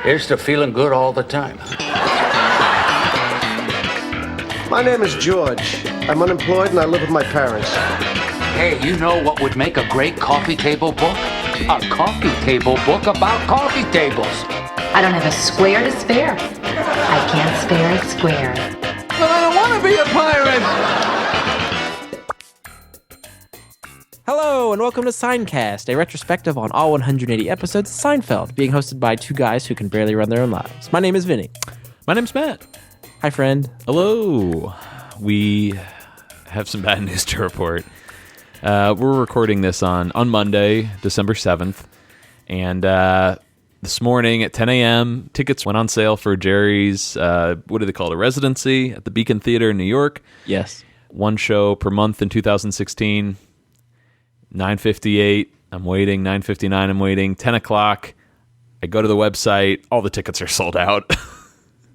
Here's to feeling good all the time. My name is George. I'm unemployed and I live with my parents. Hey, you know what would make a great coffee table book? A coffee table book about coffee tables. I don't have a square to spare. I can't spare a square. But I don't want to be a pirate! Hello, and welcome to Seincast, a retrospective on all 180 episodes of Seinfeld, being hosted by two guys who can barely run their own lives. My name is Vinnie. My name's Matt. Hi, friend. Hello. We have some bad news to report. We're recording this on Monday, December 7th, and this morning at 10 a.m., tickets went on sale for Jerry's, what do they call it, a residency at the Beacon Theater in New York. Yes. One show per month in 2016. 9:58, I'm waiting. 9:59, I'm waiting. 10 o'clock, I go to the website. All the tickets are sold out.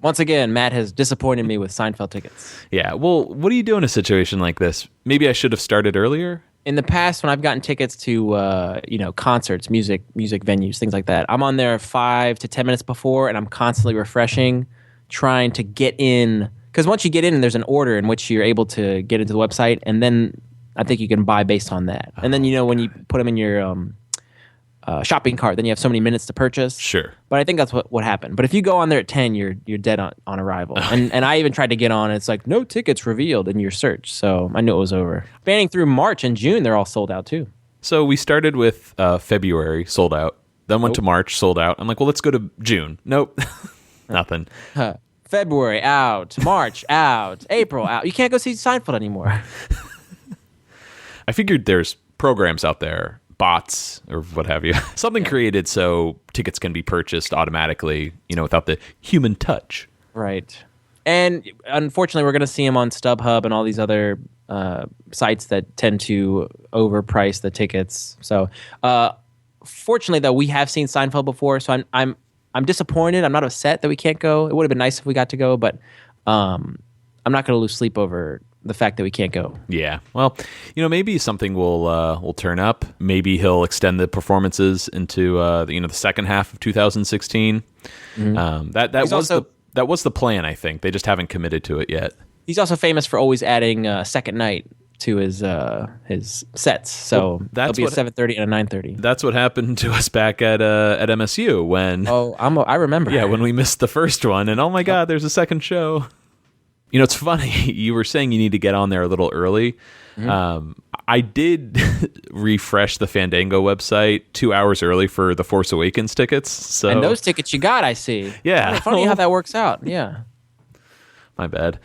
Once again, Matt has disappointed me with Seinfeld tickets. Yeah, well, what do you do in a situation like this? Maybe I should have started earlier? In the past, when I've gotten tickets to, concerts, music venues, things like that, I'm on there 5 to 10 minutes before, and I'm constantly refreshing, trying to get in. Because once you get in, there's an order in which you're able to get into the website, and then I think you can buy based on that. And then, when you put them in your shopping cart, then you have so many minutes to purchase. Sure. But I think that's what happened. But if you go on there at 10, you're dead on arrival. And I even tried to get on, and it's like, no tickets revealed in your search. So I knew it was over. Spanning through March and June, they're all sold out too. So we started with February, sold out. Then went to March, sold out. I'm like, well, let's go to June. Nope. Nothing. February, out. March, out. April, out. You can't go see Seinfeld anymore. I figured there's programs out there, bots or what have you, something created so tickets can be purchased automatically, without the human touch. Right. And unfortunately, we're going to see them on StubHub and all these other sites that tend to overprice the tickets. So, fortunately, though, we have seen Seinfeld before, so I'm disappointed. I'm not upset that we can't go. It would have been nice if we got to go, but I'm not going to lose sleep over the fact that we can't go. Yeah. Well, maybe something will turn up. Maybe he'll extend the performances into the second half of 2016. Mm-hmm. That was the plan, I think. They just haven't committed to it yet. He's also famous for always adding a second night to his sets. So that'll be a 7:30 and a 9:30. That's what happened to us back at MSU when I remember. Yeah, when we missed the first one, and oh my God, there's a second show. It's funny. You were saying you need to get on there a little early. Mm-hmm. I did refresh the Fandango website 2 hours early for the Force Awakens tickets. So. And those tickets you got, I see. Yeah. Funny how that works out. Yeah. My bad.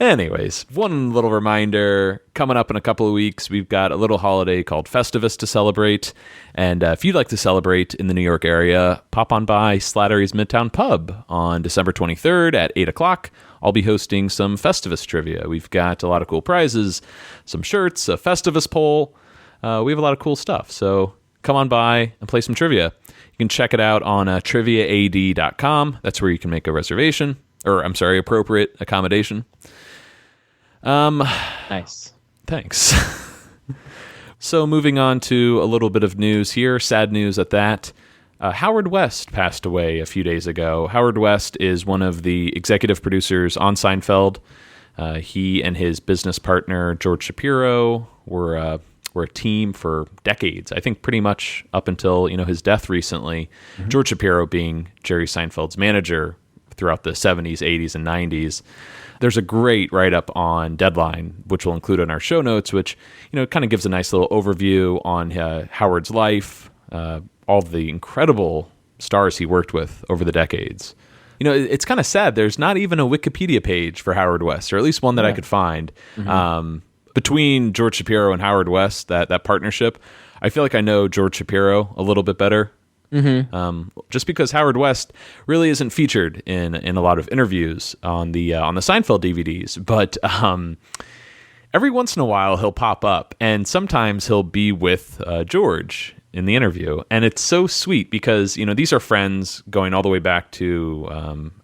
Anyways, one little reminder, coming up in a couple of weeks, we've got a little holiday called Festivus to celebrate. And if you'd like to celebrate in the New York area, pop on by Slattery's Midtown Pub on December 23rd at 8 o'clock. I'll be hosting some Festivus trivia. We've got a lot of cool prizes, some shirts, a Festivus poll. We have a lot of cool stuff. So come on by and play some trivia. You can check it out on triviaad.com. That's where you can make a reservation. Appropriate accommodation. Nice. Thanks. So moving on to a little bit of news here, sad news at that. Howard West passed away a few days ago. Howard West is one of the executive producers on Seinfeld. He and his business partner, George Shapiro, were a team for decades. I think pretty much up until his death recently. Mm-hmm. George Shapiro being Jerry Seinfeld's manager throughout the 70s, 80s, and 90s. There's a great write-up on Deadline, which we'll include in our show notes, which kind of gives a nice little overview on Howard's life, all the incredible stars he worked with over the decades. It's kind of sad. There's not even a Wikipedia page for Howard West, or at least one that I could find. Mm-hmm. Between George Shapiro and Howard West, that partnership, I feel like I know George Shapiro a little bit better. Mm-hmm. Just because Howard West really isn't featured in a lot of interviews on the Seinfeld DVDs, but every once in a while he'll pop up, and sometimes he'll be with George in the interview, and it's so sweet because these are friends going all the way back to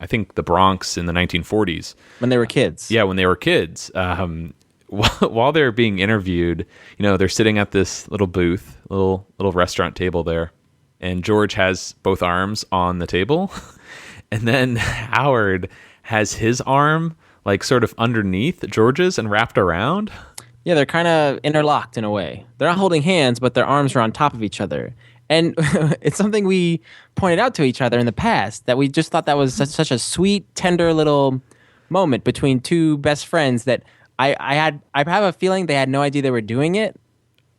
I think the Bronx in the 1940s when they were kids. Yeah, when they were kids. While they're being interviewed, they're sitting at this little booth, little restaurant table there. And George has both arms on the table, And then Howard has his arm like sort of underneath George's and wrapped around. Yeah, they're kind of interlocked in a way. They're not holding hands, but their arms are on top of each other. And it's something we pointed out to each other in the past, that we just thought that was such a sweet, tender little moment between two best friends that I have a feeling they had no idea they were doing it,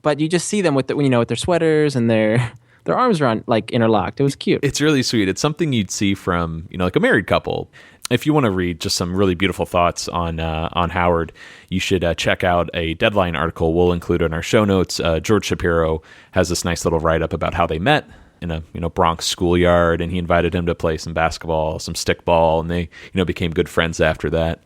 but you just see them with with their sweaters and their arms are on, like, interlocked. It was cute. It's really sweet. It's something you'd see from, like a married couple. If you want to read just some really beautiful thoughts on Howard, you should check out a Deadline article we'll include in our show notes. George Shapiro has this nice little write-up about how they met in a Bronx schoolyard, and he invited him to play some basketball, some stickball, and they became good friends after that.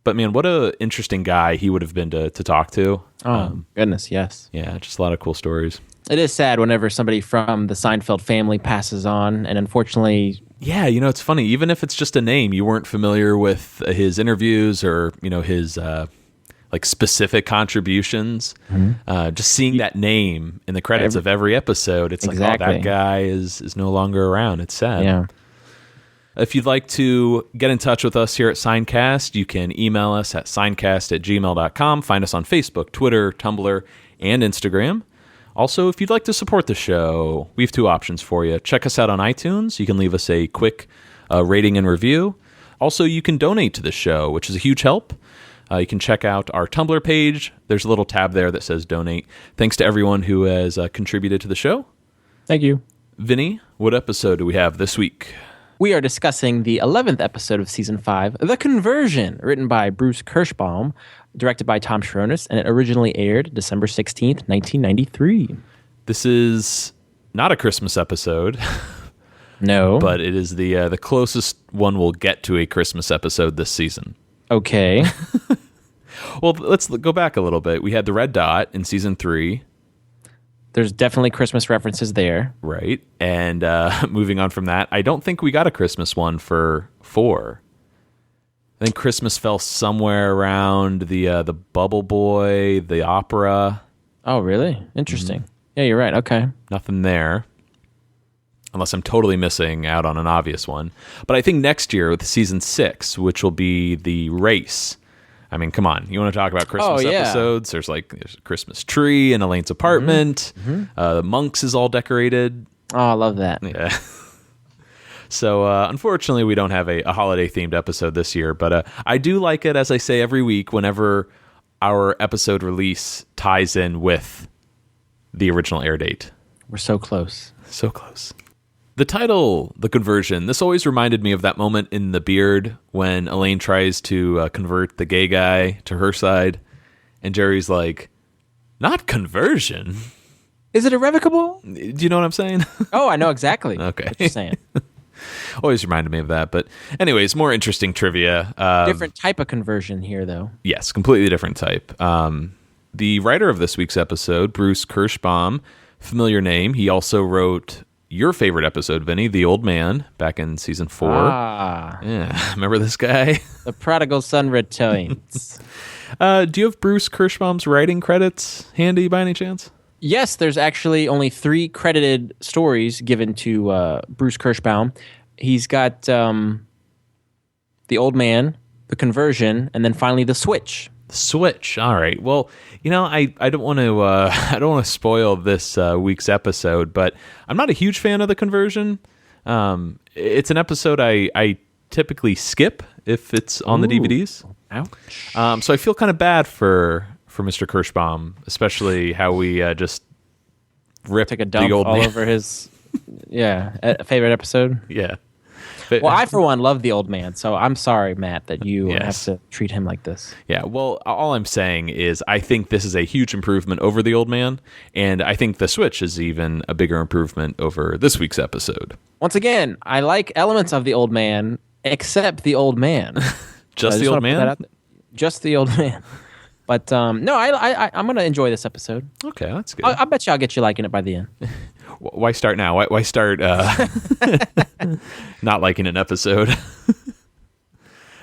But man, what a interesting guy he would have been to talk to. Oh, goodness, yes. Yeah, just a lot of cool stories. It is sad whenever somebody from the Seinfeld family passes on, and unfortunately... Yeah, it's funny. Even if it's just a name, you weren't familiar with his interviews or, his like specific contributions. Mm-hmm. Just seeing that name in the credits of every episode, it's like, oh, that guy is no longer around. It's sad. Yeah. If you'd like to get in touch with us here at Seincast, you can email us at seincast@gmail.com. Find us on Facebook, Twitter, Tumblr, and Instagram. Also, if you'd like to support the show, we have two options for you. Check us out on iTunes. You can leave us a quick rating and review. Also, you can donate to the show, which is a huge help. You can check out our Tumblr page. There's a little tab there that says donate. Thanks to everyone who has contributed to the show. Thank you. Vinny, what episode do we have this week? We are discussing the 11th episode of Season 5, The Conversion, written by Bruce Kirschbaum, directed by Tom Schronis, and it originally aired December 16th, 1993. This is not a Christmas episode. No. But it is the closest one we'll get to a Christmas episode this season. Okay. Well, let's go back a little bit. We had the red dot in Season 3. There's definitely Christmas references there. Right. And moving on from that, I don't think we got a Christmas one for 4. I think Christmas fell somewhere around the Bubble Boy, the opera. Oh, really? Interesting. Mm-hmm. Yeah, you're right. Okay. Nothing there. Unless I'm totally missing out on an obvious one. But I think next year with Season 6, which will be the race. I mean, come on. You want to talk about Christmas episodes? There's a Christmas tree in Elaine's apartment. Mm-hmm. The Monks is all decorated. Oh, I love that. Yeah. So, unfortunately, we don't have a holiday-themed episode this year. But I do like it, as I say every week, whenever our episode release ties in with the original air date. We're so close. So close. The title, The Conversion, this always reminded me of that moment in The Beard when Elaine tries to convert the gay guy to her side, and Jerry's like, not conversion. Is it irrevocable? Do you know what I'm saying? Oh, I know exactly okay. what you're saying. Always reminded me of that. But anyways, more interesting trivia. Different type of conversion here, though. Yes, completely different type. The writer of this week's episode, Bruce Kirschbaum, familiar name. He also wrote your favorite episode, Vinny, The Old Man, back in Season 4. Ah. Yeah, remember this guy? The Prodigal Son returns. Do you have Bruce Kirschbaum's writing credits handy by any chance? Yes, there's actually only 3 credited stories given to Bruce Kirschbaum. He's got The Old Man, The Conversion, and then finally The Switch. Switch. All right. Well, I don't want to spoil this week's episode, but I'm not a huge fan of The Conversion. It's an episode I typically skip if it's on the DVDs. Ouch. So I feel kind of bad for Mr. Kirschbaum, especially how we just ripped a dump the old all man over his favorite episode. Yeah. Well, I, for one, love The Old Man, so I'm sorry, Matt, that you have to treat him like this. Yeah, well, all I'm saying is I think this is a huge improvement over The Old Man, and I think The Switch is even a bigger improvement over this week's episode. Once again, I like elements of The Old Man, except The Old Man. Just The Old Man? Just The Old Man. But, no, I'm going to enjoy this episode. Okay, that's good. I bet you I'll get you liking it by the end. Why start now? Why start not liking an episode?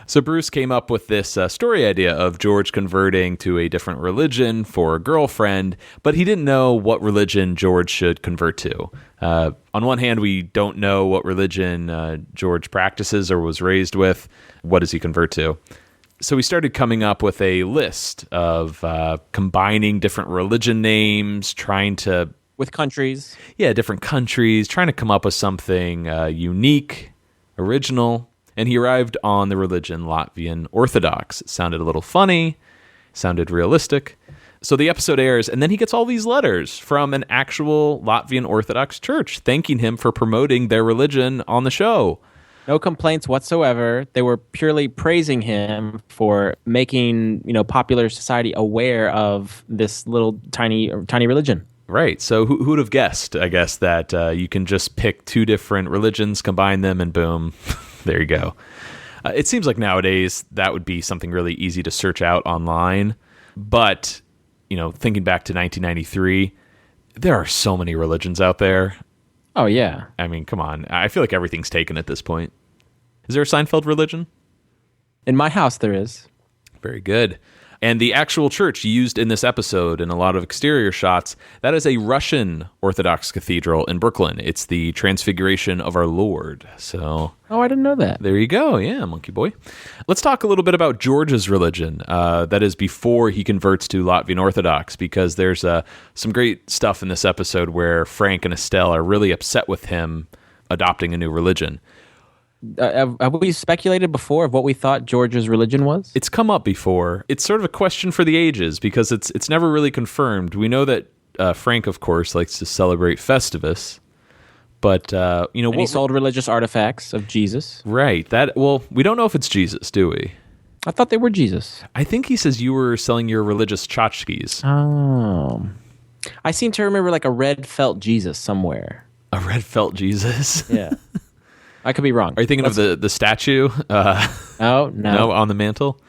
So Bruce came up with this story idea of George converting to a different religion for a girlfriend, but he didn't know what religion George should convert to. On one hand, we don't know what religion George practices or was raised with. What does he convert to? So we started coming up with a list of combining different religion names, trying to... With countries. Yeah, different countries, trying to come up with something unique, original. And he arrived on the religion Latvian Orthodox. It sounded a little funny, sounded realistic. So the episode airs, and then he gets all these letters from an actual Latvian Orthodox church thanking him for promoting their religion on the show. No complaints whatsoever. They were purely praising him for making, popular society aware of this little tiny religion. Right. So who would have guessed, I guess, that you can just pick two different religions, combine them, and boom, there you go. It seems like nowadays that would be something really easy to search out online. But, thinking back to 1993, there are so many religions out there. Oh, yeah. I mean, come on. I feel like everything's taken at this point. Is there a Seinfeld religion? In my house, there is. Very good. And the actual church used in this episode in a lot of exterior shots, that is a Russian Orthodox cathedral in Brooklyn. It's the Transfiguration of our Lord. So, oh, I didn't know that. There you go. Yeah, monkey boy. Let's talk a little bit about George's religion. That is before he converts to Latvian Orthodox, because there's some great stuff in this episode where Frank and Estelle are really upset with him adopting a new religion. Have we speculated before of what we thought George's religion was? It's come up before. It's sort of a question for the ages because it's never really confirmed. We know that Frank, of course, likes to celebrate Festivus, but and he sold religious artifacts of Jesus. Right. We don't know if it's Jesus, do we? I thought they were Jesus. I think he says you were selling your religious tchotchkes. Oh, I seem to remember like a red felt Jesus somewhere. A red felt Jesus. Yeah. I could be wrong. Are you thinking of the statue? Oh, no. No, on the mantle?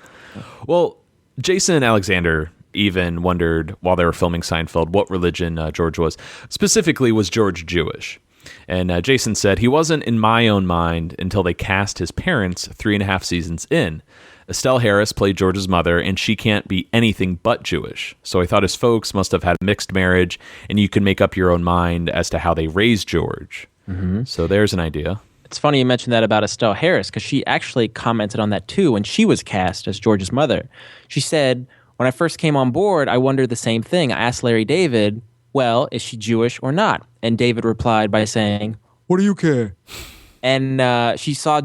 Well, Jason and Alexander even wondered while they were filming Seinfeld what religion George was. Specifically, was George Jewish? And Jason said, he wasn't in my own mind until they cast his parents 3.5 seasons in. Estelle Harris played George's mother, and she can't be anything but Jewish. So I thought his folks must have had a mixed marriage, and you can make up your own mind as to how they raised George. Mm-hmm. So there's an idea. It's funny you mentioned that about Estelle Harris, because she actually commented on that too when she was cast as George's mother. She said, when I first came on board, I wondered the same thing. I asked Larry David, well, is she Jewish or not? And David replied by saying, what do you care? And she saw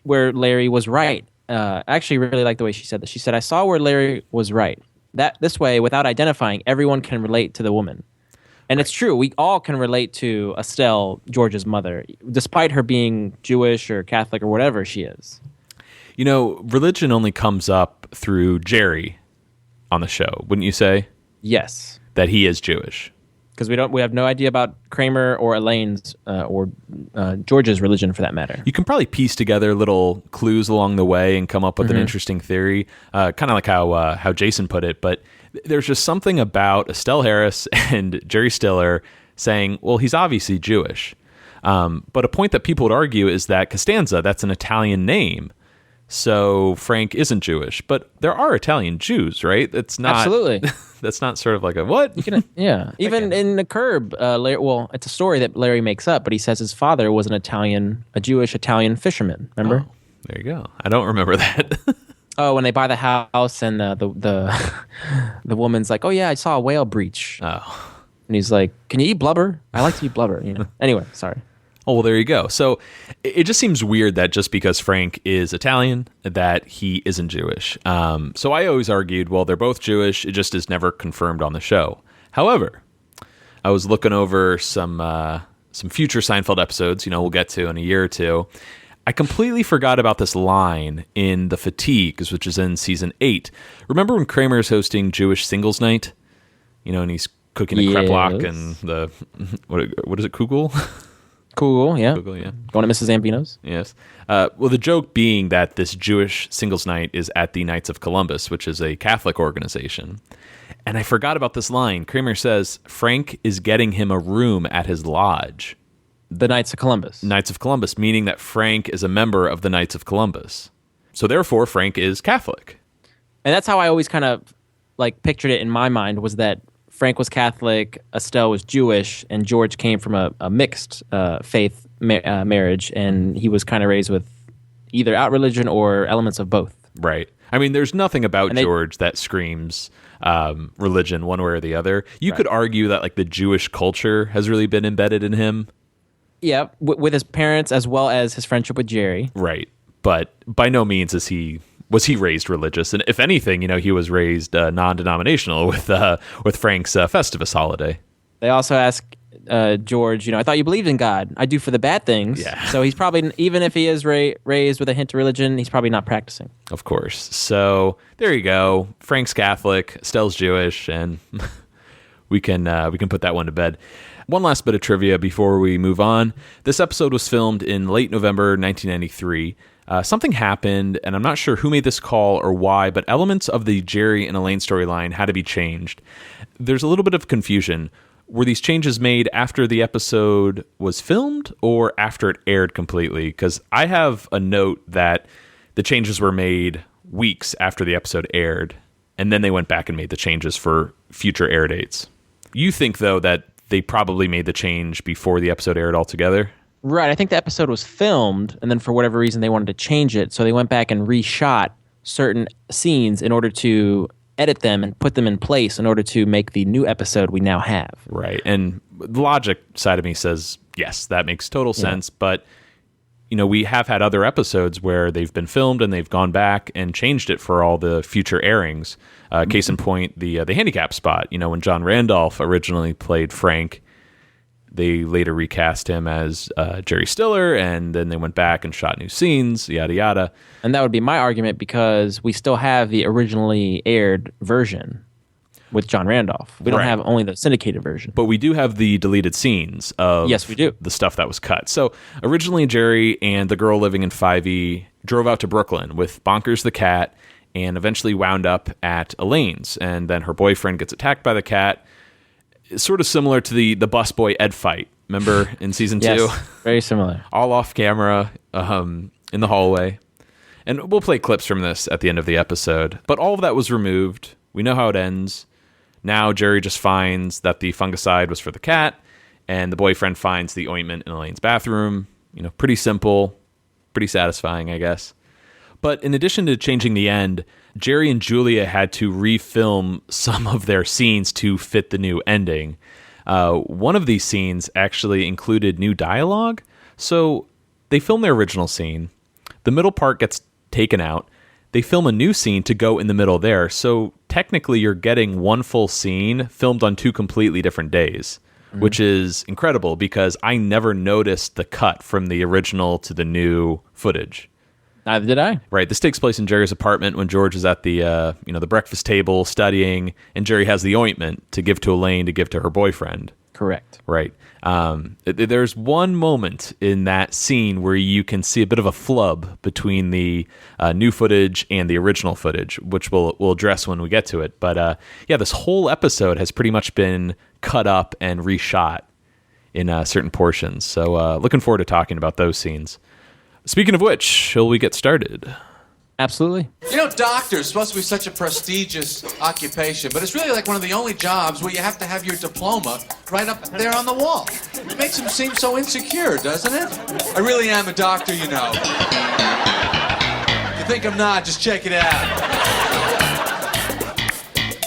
where Larry was right. I actually really like the way she said that. She said, I saw where Larry was right. That this way, without identifying, everyone can relate to the woman. And it's true. We all can relate to Estelle, George's mother, despite her being Jewish or Catholic or whatever she is. Religion only comes up through Jerry on the show, wouldn't you say? Yes. That he is Jewish. Because we have no idea about Kramer or Elaine's or George's religion for that matter. You can probably piece together little clues along the way and come up with an interesting theory, kind of like how Jason put it. But there's just something about Estelle Harris and Jerry Stiller saying, well, he's obviously Jewish. But a point that people would argue is that Costanza, that's an Italian name. So Frank isn't Jewish, but there are Italian Jews, right? That's not absolutely. That's not sort of like a what? Yeah, even in The Curb, it's a story that Larry makes up, but he says his father was a Jewish Italian fisherman. Remember? Oh, there you go. I don't remember that. Oh, when they buy the house and the woman's like, oh yeah, I saw a whale breach. Oh, and he's like, can you eat blubber? I like to eat blubber. Anyway, sorry. Oh, well, there you go. So it just seems weird that just because Frank is Italian, that he isn't Jewish. So I always argued, well, they're both Jewish. It just is never confirmed on the show. However, I was looking over some future Seinfeld episodes, we'll get to in a year or two. I completely forgot about this line in The Fatigues, which is in season 8. Remember when Kramer's hosting Jewish Singles Night? And he's cooking a kreplach and the, what is it, kugel? Cool, yeah. Google, yeah. Going to Mrs. Zampino's? Yes. Well, the joke being that this Jewish singles night is at the Knights of Columbus, which is a Catholic organization. And I forgot about this line. Kramer says Frank is getting him a room at his lodge. The Knights of Columbus. Knights of Columbus, meaning that Frank is a member of the Knights of Columbus. So therefore, Frank is Catholic. And that's how I always kind of like pictured it in my mind, was that Frank was Catholic, Estelle was Jewish, and George came from a mixed faith marriage, and he was kind of raised with either out religion or elements of both. Right. I mean, there's nothing about George that screams religion one way or the other. You could argue that like the Jewish culture has really been embedded in him. Yeah, with his parents as well as his friendship with Jerry. Right. But by no means was he raised religious. And if anything, he was raised non-denominational with Frank's Festivus holiday. They also ask George, I thought you believed in God. I do for the bad things. Yeah. So he's probably, even if he is raised with a hint of religion, he's probably not practicing. Of course. So there you go. Frank's Catholic, Stell's Jewish, and we can put that one to bed. One last bit of trivia before we move on. This episode was filmed in late November 1993. Something happened, and I'm not sure who made this call or why, but elements of the Jerry and Elaine storyline had to be changed. There's a little bit of confusion. Were these changes made after the episode was filmed or after it aired completely? Because I have a note that the changes were made weeks after the episode aired, and then they went back and made the changes for future air dates. You think, though, that they probably made the change before the episode aired altogether? Right. I think the episode was filmed, and then for whatever reason they wanted to change it, so they went back and reshot certain scenes in order to edit them and put them in place in order to make the new episode we now have. Right. And the logic side of me says, yes, that makes total sense. But, we have had other episodes where they've been filmed and they've gone back and changed it for all the future airings. Case in point, the handicap spot. When John Randolph originally played Frank, they later recast him as Jerry Stiller, and then they went back and shot new scenes, yada, yada. And that would be my argument, because we still have the originally aired version with John Randolph. We don't have only the syndicated version. But we do have the deleted scenes of yes, we do. The stuff that was cut. So originally Jerry and the girl living in 5E drove out to Brooklyn with Bonkers the cat and eventually wound up at Elaine's. And then her boyfriend gets attacked by the cat. It's sort of similar to the busboy Ed fight. Remember in season 2? Yes, very similar. All off camera in the hallway. And we'll play clips from this at the end of the episode. But all of that was removed. We know how it ends. Now Jerry just finds that the fungicide was for the cat, and the boyfriend finds the ointment in Elaine's bathroom. Pretty simple, pretty satisfying, I guess. But in addition to changing the end, Jerry and Julia had to refilm some of their scenes to fit the new ending. One of these scenes actually included new dialogue. So they film their original scene. The middle part gets taken out. They film a new scene to go in the middle there. So technically you're getting one full scene filmed on 2 completely different days, which is incredible because I never noticed the cut from the original to the new footage. Neither did I. Right. This takes place in Jerry's apartment when George is at the the breakfast table studying, and Jerry has the ointment to give to Elaine to give to her boyfriend. Correct. Right. There's one moment in that scene where you can see a bit of a flub between the new footage and the original footage, which we'll address when we get to it. But this whole episode has pretty much been cut up and reshot in certain portions. So looking forward to talking about those scenes. Speaking of which, shall we get started? Absolutely. Doctor's supposed to be such a prestigious occupation, but it's really like one of the only jobs where you have to have your diploma right up there on the wall. It makes him seem so insecure, doesn't it? I really am a doctor, If you think I'm not, just check it out.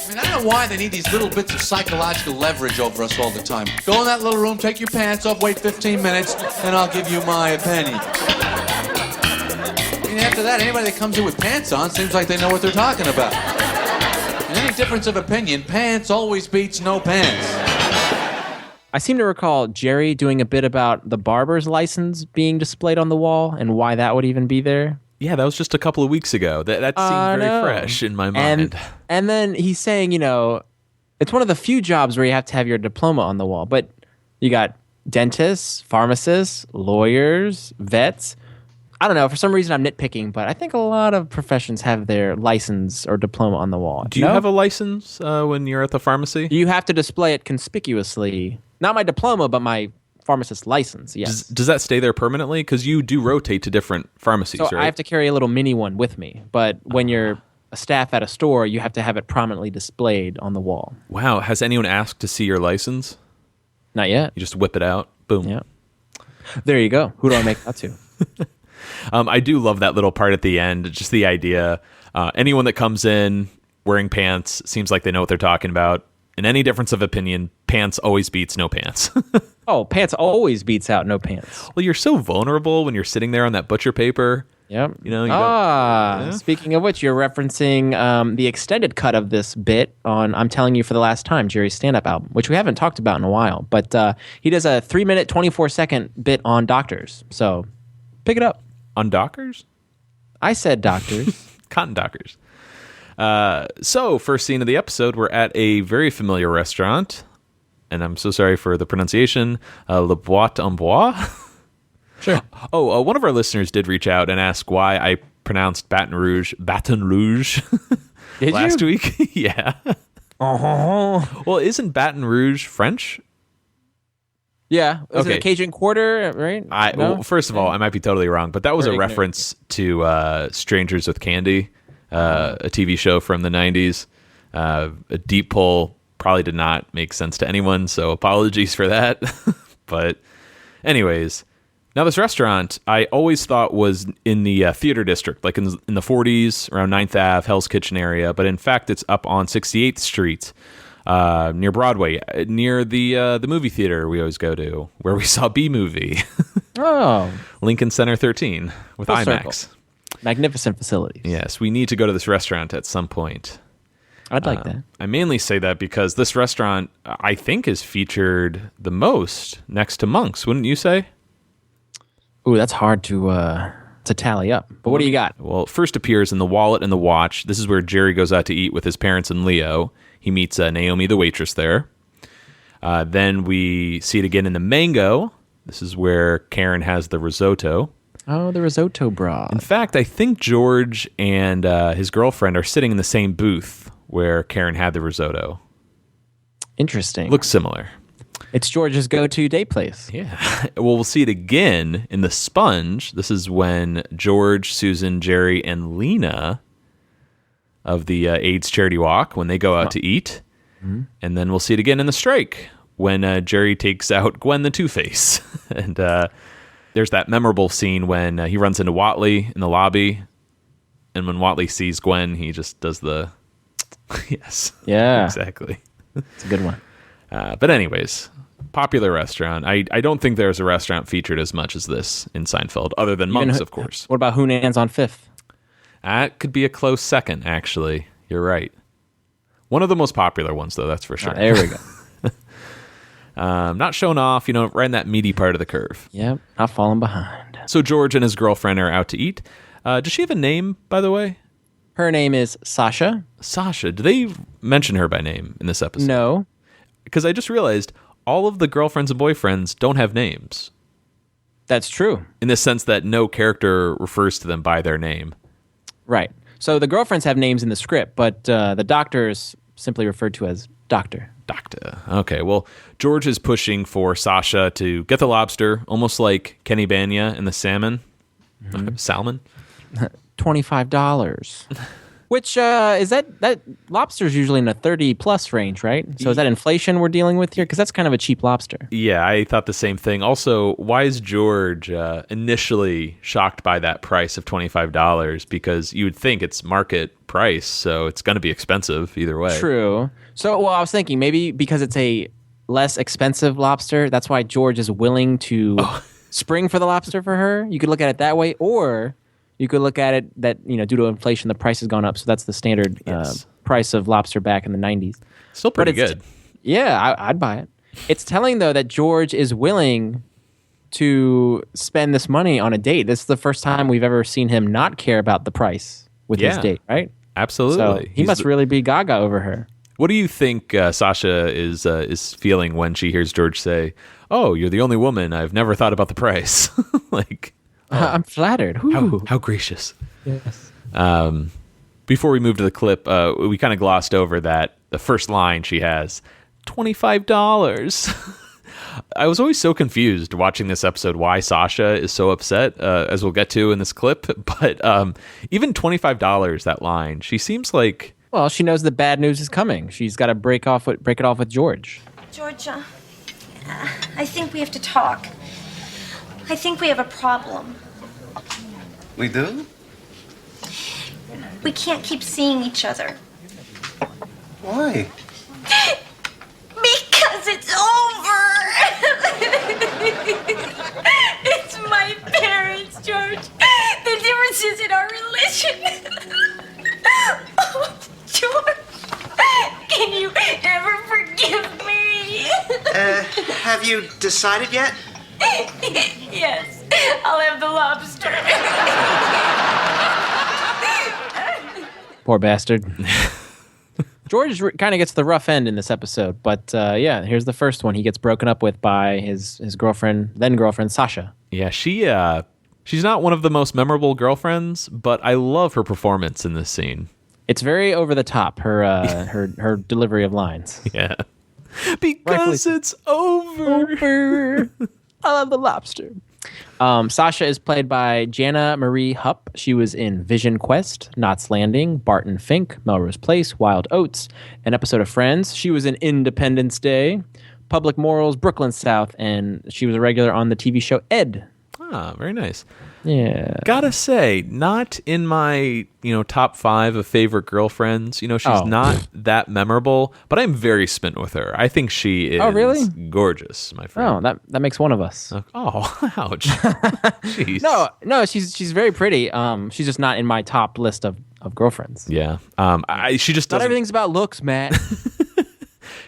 I don't know why they need these little bits of psychological leverage over us all the time. Go in that little room, take your pants off, wait 15 minutes, and I'll give you my opinion. After that, anybody that comes in with pants on seems like they know what they're talking about. In any difference of opinion, pants always beats no pants. I seem to recall Jerry doing a bit about the barber's license being displayed on the wall and why that would even be there. Yeah, that was just a couple of weeks ago. That seemed very fresh in my mind. And then he's saying, it's one of the few jobs where you have to have your diploma on the wall. But you got dentists, pharmacists, lawyers, vets. I don't know. For some reason, I'm nitpicking, but I think a lot of professions have their license or diploma on the wall. Do you have a license when you're at the pharmacy? You have to display it conspicuously. Not my diploma, but my pharmacist license. Yes. Does that stay there permanently? Because you do rotate to different pharmacies, So right? I have to carry a little mini one with me. But when you're a staff at a store, you have to have it prominently displayed on the wall. Wow. Has anyone asked to see your license? Not yet. You just whip it out. Boom. Yeah. There you go. Who do I make that to? I do love that little part at the end. Just the idea. Anyone that comes in wearing pants seems like they know what they're talking about. In any difference of opinion, pants always beats no pants. Oh, pants always beats out no pants. Well, you're so vulnerable when you're sitting there on that butcher paper. Yep. You know. You don't, yeah. Speaking of which, you're referencing the extended cut of this bit on I'm Telling You for the Last Time, Jerry's stand-up album, which we haven't talked about in a while. But he does a 3-minute, 24-second bit on doctors. So pick it up. On Dockers? I said doctors. Cotton Dockers. So, first scene of the episode, we're at a very familiar restaurant. And I'm so sorry for the pronunciation. Le Boîte en Bois. Sure. Oh, one of our listeners did reach out and ask why I pronounced Baton Rouge Did last you? week. Yeah. Uh-huh. Well, isn't Baton Rouge French? Yeah. Was it Okay. a Cajun Quarter, right? No? Well, first of all, I might be totally wrong, but that was We're a ignorant. reference to Strangers with Candy, a TV show from the 90s. A deep pull probably did not make sense to anyone, so apologies for that. But anyways, now this restaurant I always thought was in the theater district, like in the 40s, around 9th Ave, Hell's Kitchen area, but in fact it's up on 68th Street. Near Broadway, near the movie theater we always go to, where we saw B-Movie. Oh. Lincoln Center 13 with Full IMAX. circle. Magnificent facilities. Yes, we need to go to this restaurant at some point. I'd like that. I mainly say that because this restaurant, I think, is featured the most next to Monk's, wouldn't you say? Ooh, that's hard to tally up. But what do you got? Well, it first appears in The Wallet and the Watch. This is where Jerry goes out to eat with his parents and Leo. He meets Naomi, the waitress, there. Then we see it again in The Mango. This is where Karen has the risotto. Oh, the risotto broth. In fact, I think George and his girlfriend are sitting in the same booth where Karen had the risotto. Interesting. Looks similar. It's George's go-to date place. Yeah. Well, we'll see it again in The Sponge. This is when George, Susan, Jerry, and Lena of the AIDS charity walk, when they go out to eat. Mm-hmm. And then we'll see it again in The Strike, when Jerry takes out Gwen the Two-Face. And there's that memorable scene when he runs into Watley in the lobby. And when Watley sees Gwen, he just does the... Yes. Yeah. Exactly. It's a good one. But anyways, popular restaurant. I don't think there's a restaurant featured as much as this in Seinfeld, other than Monk's, of course. What about Hunan's on 5th? That could be a close second, actually. You're right. One of the most popular ones, though, that's for sure. There we go. Not showing off, right in that meaty part of the curve. Yep, not falling behind. So George and his girlfriend are out to eat. Does she have a name, by the way? Her name is Sasha. Sasha. Do they mention her by name in this episode? No. Because I just realized all of the girlfriends and boyfriends don't have names. That's true. In the sense that no character refers to them by their name. Right. So the girlfriends have names in the script, but the doctor is simply referred to as Doctor. Doctor. Okay, well, George is pushing for Sasha to get the lobster, almost like Kenny Banya and the salmon. Mm-hmm. Salmon? $25. Which is that lobster's usually in a 30+ range, right? So is that inflation we're dealing with here? Because that's kind of a cheap lobster. Yeah, I thought the same thing. Also, why is George initially shocked by that price of $25? Because you would think it's market price, so it's going to be expensive either way. True. So, well, I was thinking maybe because it's a less expensive lobster, that's why George is willing to spring for the lobster for her. You could look at it that way, or you could look at it that, due to inflation, the price has gone up. So that's the standard price of lobster back in the 90s. Still pretty good. Yeah, I'd buy it. It's telling, though, that George is willing to spend this money on a date. This is the first time we've ever seen him not care about the price with his date, right? Absolutely. So he must really be gaga over her. What do you think Sasha is feeling when she hears George say, "Oh, you're the only woman I've never thought about the price"? Like... I'm flattered. How gracious. Yes. Before we move to the clip, we kind of glossed over that the first line she has, $25. I was always so confused watching this episode why Sasha is so upset, as we'll get to in this clip. But even $25, that line, she seems like... Well, she knows the bad news is coming. She's got to break it off with George. George, I think we have to talk. I think we have a problem. We do? We can't keep seeing each other. Why? Because it's over! It's my parents, George. The difference is in our religion. Oh, George, can you ever forgive me? Have you decided yet? Yes, I'll have the lobster. Poor bastard. George kind of gets the rough end in this episode, but yeah, here's the first one. He gets broken up with by his girlfriend, then girlfriend, Sasha. Yeah, she's not one of the most memorable girlfriends, but I love her performance in this scene. It's very over the top, her delivery of lines. Yeah. Because it's over. I love the lobster. Sasha is played by Jana Marie Hupp. She was in Vision Quest, Knots Landing, Barton Fink, Melrose Place, Wild Oats, an episode of Friends. She was in Independence Day, Public Morals, Brooklyn South, and she was a regular on the TV show Ed. Ah, very nice. Yeah. Gotta say, not in my, top 5 of favorite girlfriends. She's not that memorable, but I'm very smitten with her. I think she is really? Gorgeous, my friend. Oh, that makes one of us. Oh, ouch. Jeez. No, she's very pretty. She's just not in my top list of girlfriends. Yeah. She just doesn't... Not everything's about looks, Matt.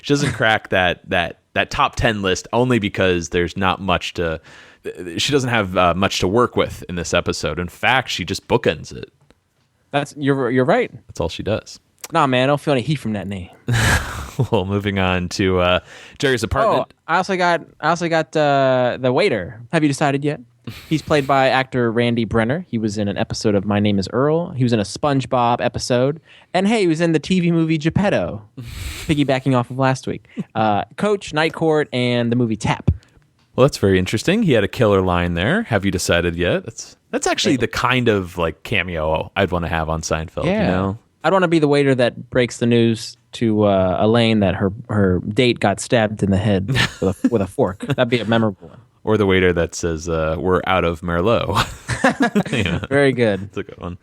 She doesn't crack that top 10 list only because there's not much to... She doesn't have much to work with in this episode. In fact, she just bookends it. You're right. That's all she does. Nah, man, I don't feel any heat from that name. Well, moving on to Jerry's apartment. Oh, I also got the waiter. Have you decided yet? He's played by actor Randy Brenner. He was in an episode of My Name is Earl. He was in a SpongeBob episode. And hey, he was in the TV movie Geppetto, piggybacking off of last week. Coach, Night Court, and the movie Tap. Well, that's very interesting. He had a killer line there. Have you decided yet? That's actually the kind of cameo I'd want to have on Seinfeld. Yeah. I'd want to be the waiter that breaks the news to Elaine that her date got stabbed in the head with a fork. That'd be a memorable one. Or the waiter that says, we're out of Merlot. Very good. It's a good one.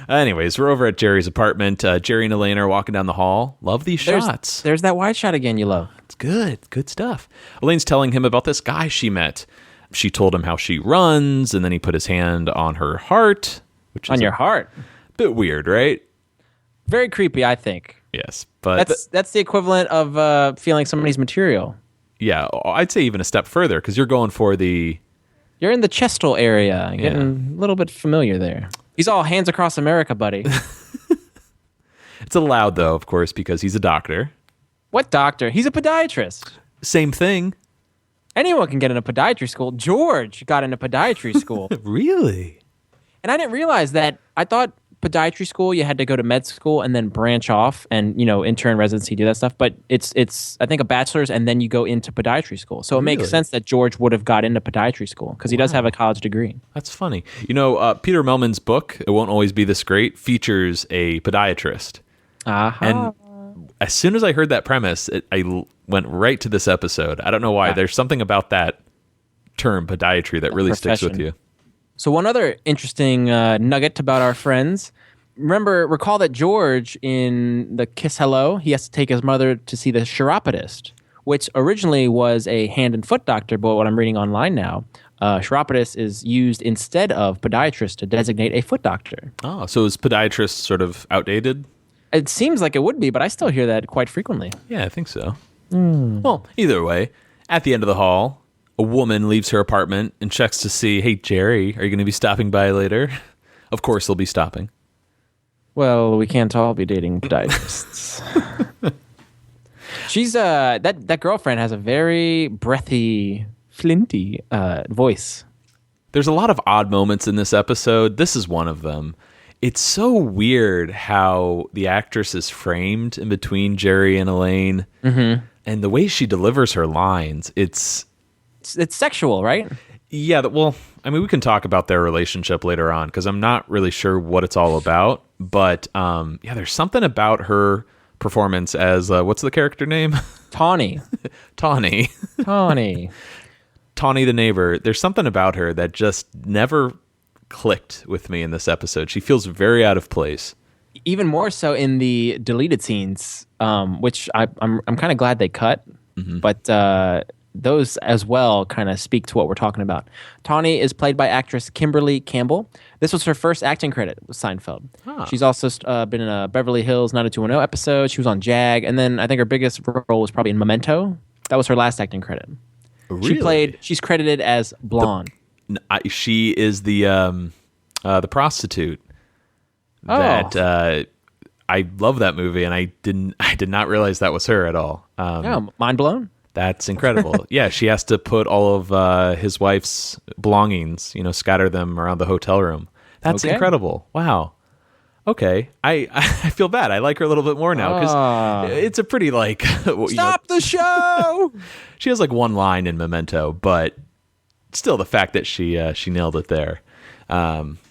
Anyways, we're over at Jerry's apartment. Jerry and Elaine are walking down the hall. Love these shots. There's that wide shot again you love. It's good. Good stuff. Elaine's telling him about this guy she met. She told him how she runs, and then he put his hand on her heart. Which is on your heart? Bit weird, right? Very creepy, I think. Yes, but... That's the equivalent of feeling somebody's material. Yeah, I'd say even a step further, because you're going for the... You're in the chestal area, getting a little bit familiar there. He's all hands across America, buddy. It's allowed, though, of course, because he's a doctor. What doctor? He's a podiatrist. Same thing. Anyone can get into podiatry school. George got into podiatry school. Really? And I didn't realize that. I thought podiatry school, you had to go to med school and then branch off and, intern, residency, do that stuff. But it's I think, a bachelor's and then you go into podiatry school. So it makes sense that George would have got into podiatry school because he does have a college degree. That's funny. Peter Melman's book, It Won't Always Be This Great, features a podiatrist. And as soon as I heard that premise, I went right to this episode. I don't know why. There's something about that term, podiatry, that really sticks with you. So one other interesting nugget about our friends. Recall that George in the Kiss Hello, he has to take his mother to see the chiropodist, which originally was a hand and foot doctor, but what I'm reading online now, chiropodist is used instead of podiatrist to designate a foot doctor. Oh, so is podiatrist sort of outdated? It seems like it would be, but I still hear that quite frequently. Yeah, I think so. Well, either way, at the end of the hall, a woman leaves her apartment and checks to see, hey, Jerry, are you going to be stopping by later? Of course they'll be stopping. Well, we can't all be dating podiatrists. She's that girlfriend has a very breathy, flinty voice. There's a lot of odd moments in this episode. This is one of them. It's so weird how the actress is framed in between Jerry and Elaine. Mm-hmm. And the way she delivers her lines, it's it's sexual, right? Yeah, well, I mean, we can talk about their relationship later on because I'm not really sure what it's all about. But yeah, there's something about her performance as what's the character name? Tawny. Tawny. Tawny. Tawny the neighbor. There's something about her that just never clicked with me in this episode. She feels very out of place. Even more so in the deleted scenes, which I'm kind of glad they cut. Mm-hmm. But those as well kind of speak to what we're talking about. Tawny is played by actress Kimberly Campbell. This was her first acting credit with Seinfeld. Huh. She's also been in a Beverly Hills 90210 episode. She was on Jag. And then I think her biggest role was probably in Memento. That was her last acting credit. Really? She's credited as Blonde. She is the prostitute. That I love that movie, and I did not realize that was her at all. Mind blown. That's incredible. Yeah, she has to put all of his wife's belongings, scatter them around the hotel room. That's incredible. Wow. Okay, I feel bad. I like her a little bit more now because it's a pretty stop the show. She has one line in Memento, but still, the fact that she nailed it there.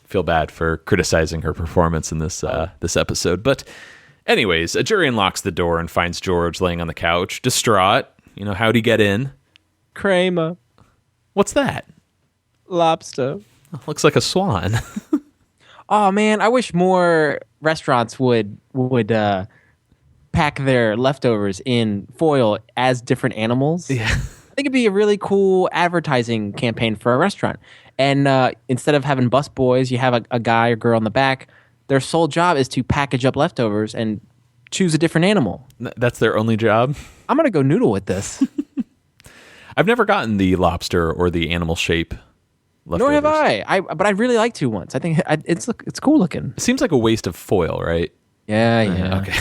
Feel bad for criticizing her performance in this episode, but anyways, a jury unlocks the door and finds George laying on the couch, distraught. How'd he get in? Kramer. What's that? Lobster. Looks like a swan. Oh man, I wish more restaurants would pack their leftovers in foil as different animals. Yeah. I think it'd be a really cool advertising campaign for a restaurant. And instead of having busboys, you have a guy or girl in the back. Their sole job is to package up leftovers and choose a different animal. That's their only job? I'm going to go noodle with this. I've never gotten the lobster or the animal shape leftovers. Nor have I. But I'd really like to once. I think it's cool looking. It seems like a waste of foil, right? Yeah. Okay.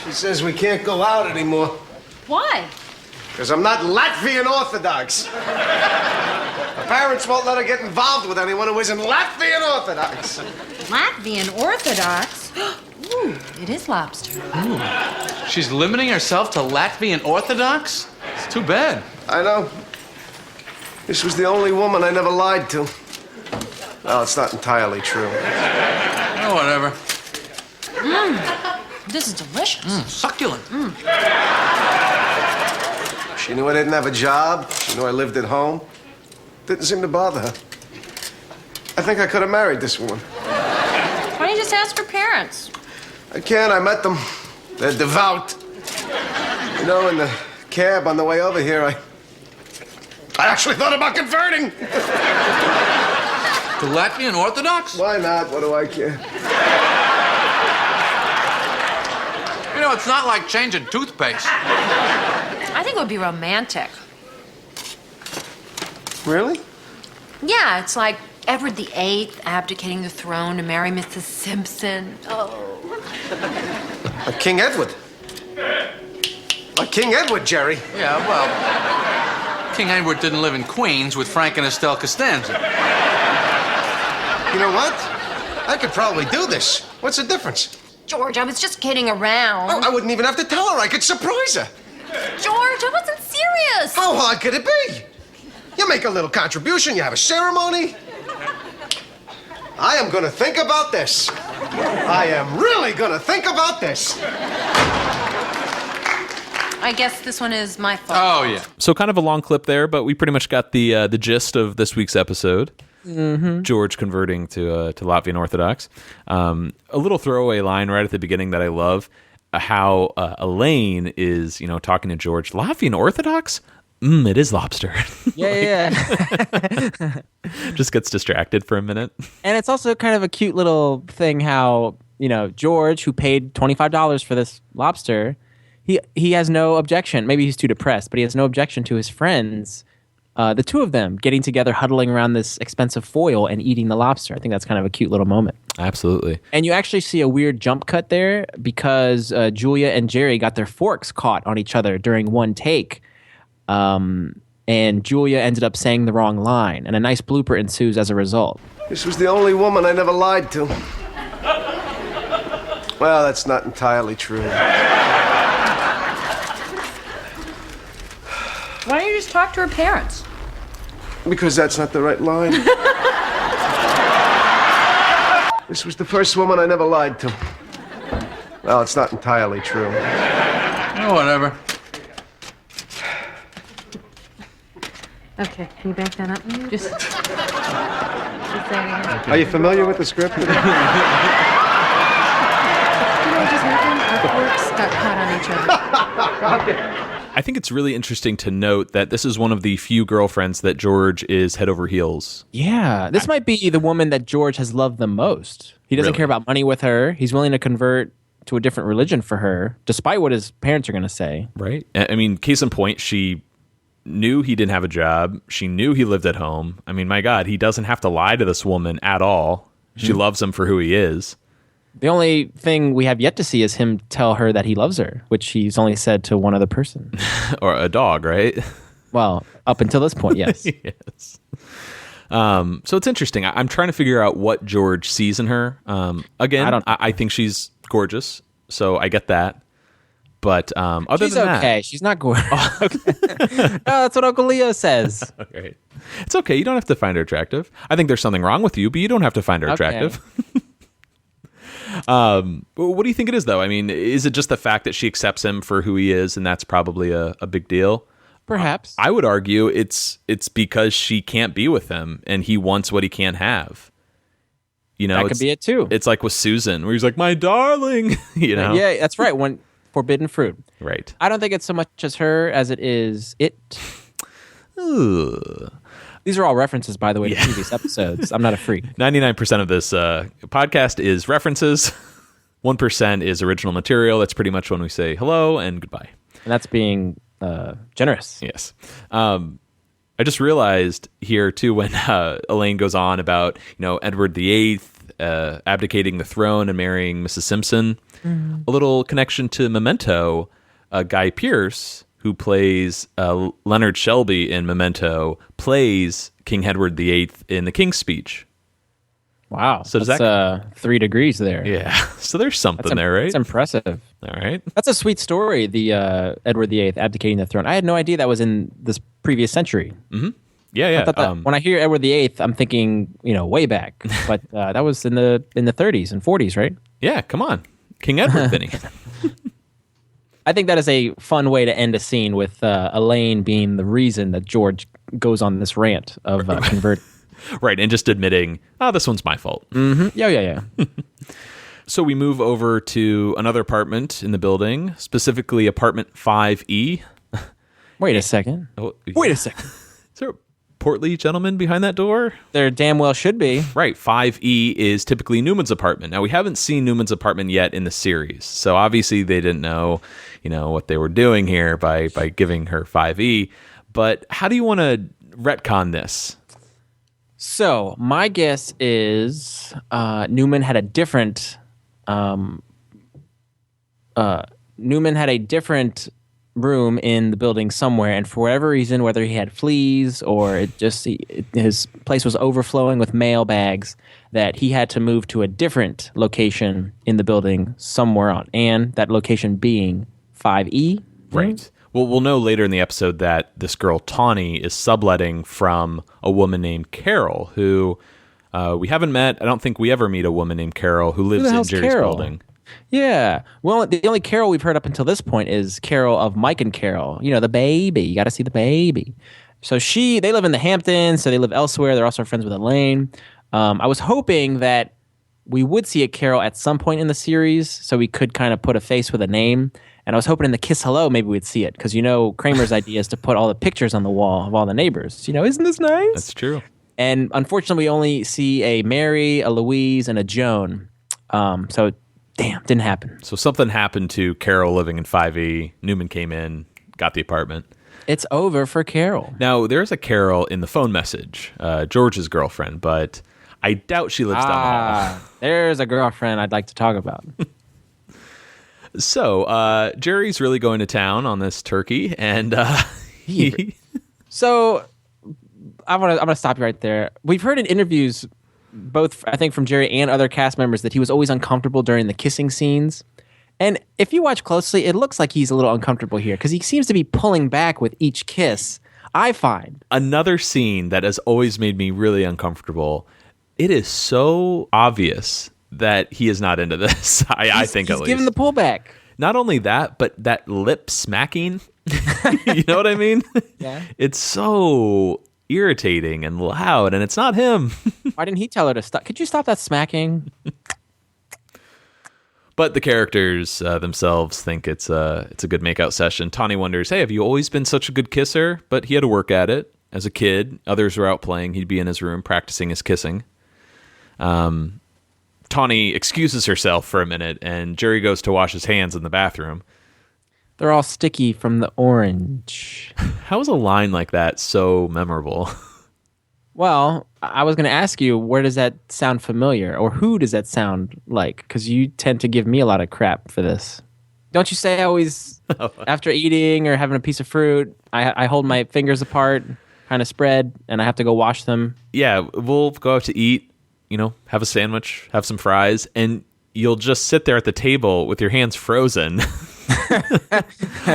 She says we can't go out anymore. Why? Because I'm not Latvian Orthodox. Her parents won't let her get involved with anyone who isn't Latvian Orthodox. Latvian Orthodox? Ooh, it is lobster. Ooh. She's limiting herself to Latvian Orthodox? It's too bad. I know. This was the only woman I never lied to. Well, it's not entirely true. Oh, whatever. This is delicious. Succulent. She knew I didn't have a job. She knew I lived at home. Didn't seem to bother her. I think I could have married this woman. Why don't you just ask her parents? I can't. I met them. They're devout. In the cab on the way over here, I actually thought about converting. To Latvian Orthodox? Why not? What do I care? It's not like changing toothpaste. I think it would be romantic. Really? Yeah, it's like Edward VIII abdicating the throne to marry Mrs. Simpson. Oh. Like King Edward. Like King Edward, Jerry. Yeah, well, King Edward didn't live in Queens with Frank and Estelle Costanza. You know what? I could probably do this. What's the difference? George, I was just kidding around. Oh, I wouldn't even have to tell her. I could surprise her. George, I wasn't serious. How hard could it be? You make a little contribution, you have a ceremony. I am gonna think about this. I am really gonna think about this. I guess this one is my fault. Oh, yeah. So kind of a long clip there, but we pretty much got the gist of this week's episode. Mm-hmm. George converting to Latvian Orthodox. A little throwaway line right at the beginning that I love, how Elaine is, talking to George. Latvian Orthodox? It is lobster. Yeah. Just gets distracted for a minute. And it's also kind of a cute little thing how, George, who paid $25 for this lobster, he has no objection. Maybe he's too depressed, but he has no objection to his friends, the two of them getting together, huddling around this expensive foil and eating the lobster. I think that's kind of a cute little moment. Absolutely. And you actually see a weird jump cut there because Julia and Jerry got their forks caught on each other during one take. And Julia ended up saying the wrong line, and a nice blooper ensues as a result. This was the only woman I never lied to. Well, that's not entirely true. Why don't you just talk to her parents? Because that's not the right line. This was the first woman I never lied to. Well, it's not entirely true. Oh, whatever. Okay, can you back that up? Just saying. Are you familiar with the script? You know what just happened? Our forks got caught on each other. I think it's really interesting to note that this is one of the few girlfriends that George is head over heels. Yeah, this might be the woman that George has loved the most. He doesn't Really? care about money with her. He's willing to convert to a different religion for her, despite what his parents are going to say. Right. I mean, case in point, she knew he didn't have a job. She knew he lived at home. I mean, my God, he doesn't have to lie to this woman at all. She loves him for who he is. The only thing we have yet to see is him tell her that he loves her, which he's only said to one other person. Or a dog, right? Well, up until this point, yes. Yes. So it's interesting. I'm trying to figure out what George sees in her. Again, I think she's gorgeous, so I get that. But other She's than okay. She's not gorgeous. No, that's what Uncle Leo says. that, right. It's okay. You don't have to find her attractive. I think there's something wrong with you, but you don't have to find her attractive. What do you think it is, though? I mean, is it just the fact that she accepts him for who he is, and that's probably a big deal? Perhaps. I would argue it's because she can't be with him, and he wants what he can't have. You know, That could be it, too. It's like with Susan, where he's like, "My darling," you know. Yeah, that's right. When forbidden fruit. Right. I don't think it's so much as her as it is it. Ugh. These are all references, by the way, to previous episodes. I'm not a freak. 99% of this podcast is references. 1% is original material. That's pretty much when we say hello and goodbye. And that's being generous. Yes. I just realized here, too, when Elaine goes on about, Edward VIII abdicating the throne and marrying Mrs. Simpson, a little connection to Memento. Guy Pearce, who plays Leonard Shelby in Memento, plays King Edward VIII in The King's Speech. Wow. So does that's 3 degrees there. Yeah. So there's something there, right? That's impressive. All right. That's a sweet story, the Edward VIII abdicating the throne. I had no idea that was in this previous century. Mm-hmm. Yeah. I thought that, when I hear Edward VIII, I'm thinking, way back. But that was in the 30s and 40s, right? Yeah, come on. King Edward, Vinny. I think that is a fun way to end a scene with Elaine being the reason that George goes on this rant of converting. Right, and just admitting, this one's my fault. Mm-hmm. Yeah. So we move over to another apartment in the building, specifically apartment 5E. Wait a second. Wait a second. Is there a portly gentleman behind that door? There damn well should be. Right, 5E is typically Newman's apartment. Now, we haven't seen Newman's apartment yet in the series, so obviously they didn't know, what they were doing here by giving her 5E. But how do you want to retcon this? So my guess is Newman had a different room in the building somewhere, and for whatever reason, whether he had fleas or his place was overflowing with mail bags, that he had to move to a different location in the building somewhere on, and that location being 5E. Right. Well, we'll know later in the episode that this girl, Tawny, is subletting from a woman named Carol, who we haven't met. I don't think we ever meet a woman named Carol who lives in Jerry's building. Yeah. Well, the only Carol we've heard up until this point is Carol of Mike and Carol. The baby. You got to see the baby. So they live in the Hamptons, so they live elsewhere. They're also friends with Elaine. I was hoping that we would see a Carol at some point in the series, so we could kind of put a face with a name. And I was hoping in the Kiss Hello maybe we'd see it, because Kramer's idea is to put all the pictures on the wall of all the neighbors. Isn't this nice? That's true. And unfortunately, we only see a Mary, a Louise, and a Joan. So, didn't happen. So something happened to Carol living in 5E. Newman came in, got the apartment. It's over for Carol. Now, there's a Carol in the phone message, George's girlfriend, but I doubt she lives down the hall. There's a girlfriend I'd like to talk about. So, Jerry's really going to town on this turkey, and So, I'm gonna stop you right there. We've heard in interviews, both I think from Jerry and other cast members, that he was always uncomfortable during the kissing scenes. And if you watch closely, it looks like he's a little uncomfortable here, because he seems to be pulling back with each kiss. I find. Another scene that has always made me really uncomfortable. It is so obvious that he is not into this. I think at least. He's giving the pullback. Not only that, but that lip smacking. You know what I mean? Yeah. It's so irritating and loud, and it's not him. Why didn't he tell her to stop? Could you stop that smacking? But the characters themselves think it's a good makeout session. Tawny wonders, hey, have you always been such a good kisser? But he had to work at it as a kid. Others were out playing. He'd be in his room practicing his kissing. Tawny excuses herself for a minute, and Jerry goes to wash his hands in the bathroom. They're all sticky from the orange. How is a line like that so memorable? Well, I was going to ask you, where does that sound familiar? Or who does that sound like? Because you tend to give me a lot of crap for this. Don't you say I always, after eating or having a piece of fruit, I hold my fingers apart, kind of spread, and I have to go wash them? Yeah, we'll go out to eat, have a sandwich, have some fries, and you'll just sit there at the table with your hands frozen.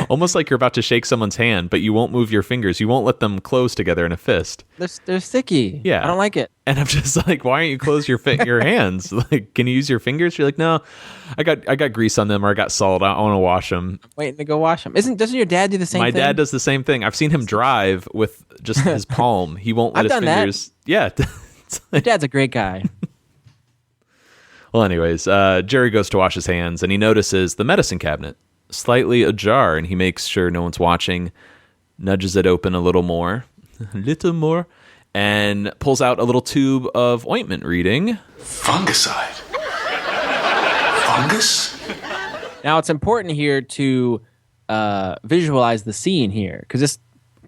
Almost like you're about to shake someone's hand, but you won't move your fingers. You won't let them close together in a fist. They're sticky. Yeah. I don't like it. And I'm just like, why don't you close your hands? Like, can you use your fingers? You're like, no, I got grease on them, or I got salt. I want to wash them. Waiting to go wash them. Doesn't your dad do the same thing? My dad does the same thing. I've seen him drive with just his palm. He won't let I've his done fingers. That. Yeah. Your dad's a great guy. Well, anyways, Jerry goes to wash his hands, and he notices the medicine cabinet slightly ajar, and he makes sure no one's watching, nudges it open a little more, and pulls out a little tube of ointment reading Fungicide. Fungus? Now, it's important here to visualize the scene here, because this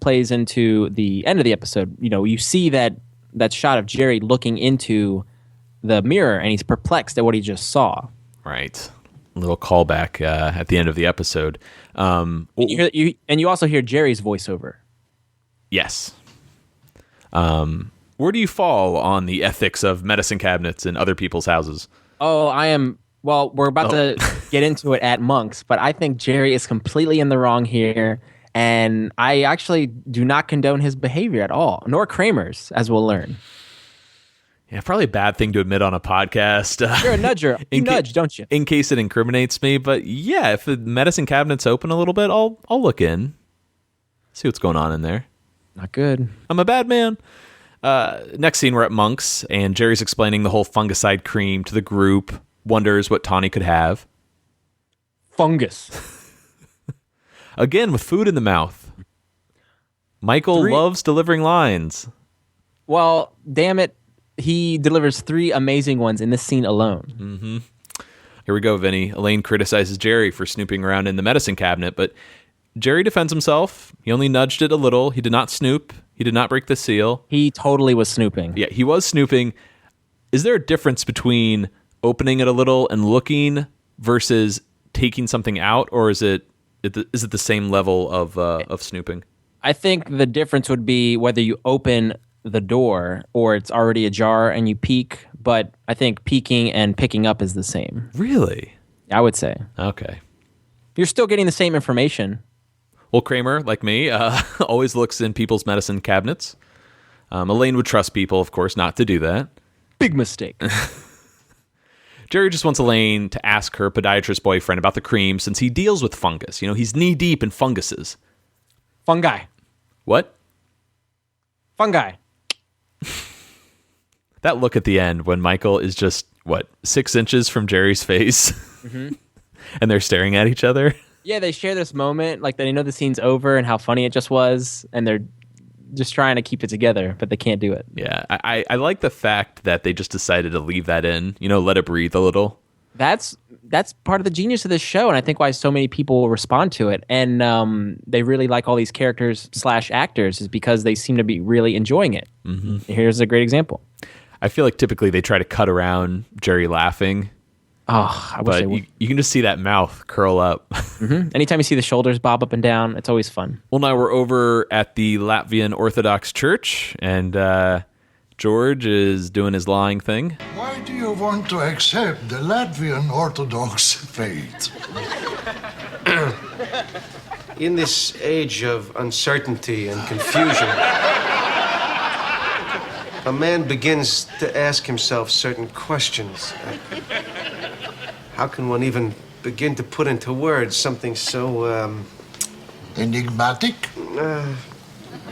plays into the end of the episode. You see that shot of Jerry looking into the mirror, and he's perplexed at what he just saw. Right. A little callback at the end of the episode. And you also hear Jerry's voiceover. Yes. Where do you fall on the ethics of medicine cabinets in other people's houses? Oh, I am. Well, we're about to get into it at Monk's, but I think Jerry is completely in the wrong here, and I actually do not condone his behavior at all, nor Kramer's, as we'll learn. Yeah, probably a bad thing to admit on a podcast. You're a nudger. You nudge, don't you? In case it incriminates me. But yeah, if the medicine cabinet's open a little bit, I'll look in. See what's going on in there. Not good. I'm a bad man. Next scene, we're at Monk's, and Jerry's explaining the whole fungicide cream to the group. Wonders what Tawny could have. Fungus. Again, with food in the mouth. Michael loves delivering lines. Well, damn it. He delivers 3 amazing ones in this scene alone. Mm-hmm. Here we go, Vinny. Elaine criticizes Jerry for snooping around in the medicine cabinet, but Jerry defends himself. He only nudged it a little. He did not snoop. He did not break the seal. He totally was snooping. Yeah, he was snooping. Is there a difference between opening it a little and looking versus taking something out, or is it the same level of snooping? I think the difference would be whether you open the door or it's already ajar and you peek, but I think peeking and picking up is the same. Really? I would say. Okay. You're still getting the same information. Well, Kramer, like me, always looks in people's medicine cabinets. Elaine would trust people, of course, not to do that. Big mistake. Jerry just wants Elaine to ask her podiatrist boyfriend about the cream since he deals with fungus. He's knee-deep in funguses. Fungi. What? Fungi. That look at the end when Michael is just, 6 inches from Jerry's face? Mm-hmm. And they're staring at each other? Yeah, they share this moment, like they know the scene's over and how funny it just was, and they're just trying to keep it together, but they can't do it. Yeah, I like the fact that they just decided to leave that in, let it breathe a little. That's part of the genius of this show, and I think why so many people respond to it, and they really like all these characters / actors is because they seem to be really enjoying it. Mm-hmm. Here's a great example. I feel like typically they try to cut around Jerry laughing. Oh, I wish they would. You can just see that mouth curl up. Mm-hmm. Anytime you see the shoulders bob up and down, it's always fun. Well, now we're over at the Latvian Orthodox Church, and George is doing his lying thing. Why do you want to accept the Latvian Orthodox faith? In this age of uncertainty and confusion, a man begins to ask himself certain questions. How can one even begin to put into words something so, Enigmatic?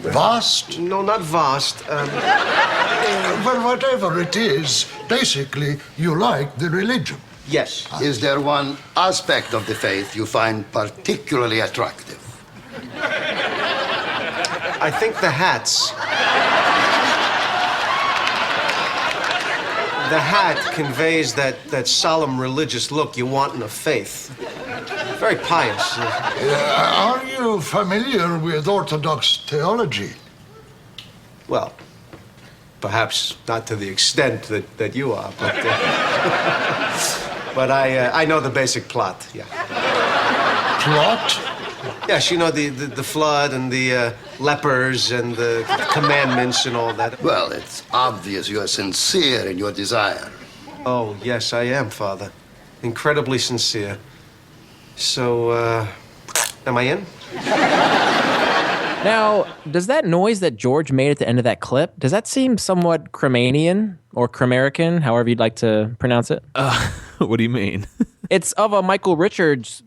Vast? No, not vast. Well, whatever it is, basically, you like the religion. Yes. Is there one aspect of the faith you find particularly attractive? I think the hats. The hat conveys that solemn religious look you want in a faith. Very pious. Are you familiar with Orthodox theology? Well, perhaps not to the extent that you are, but but I know the basic plot. Yeah. Plot? Yes, you know the flood and the lepers and the commandments and all that. Well, it's obvious you are sincere in your desire. Oh yes, I am, Father. Incredibly sincere. So, am I in? Now, does that noise that George made at the end of that clip, does that seem somewhat Cremanian or Cremerican, however you'd like to pronounce it? What do you mean? It's of a Michael Richards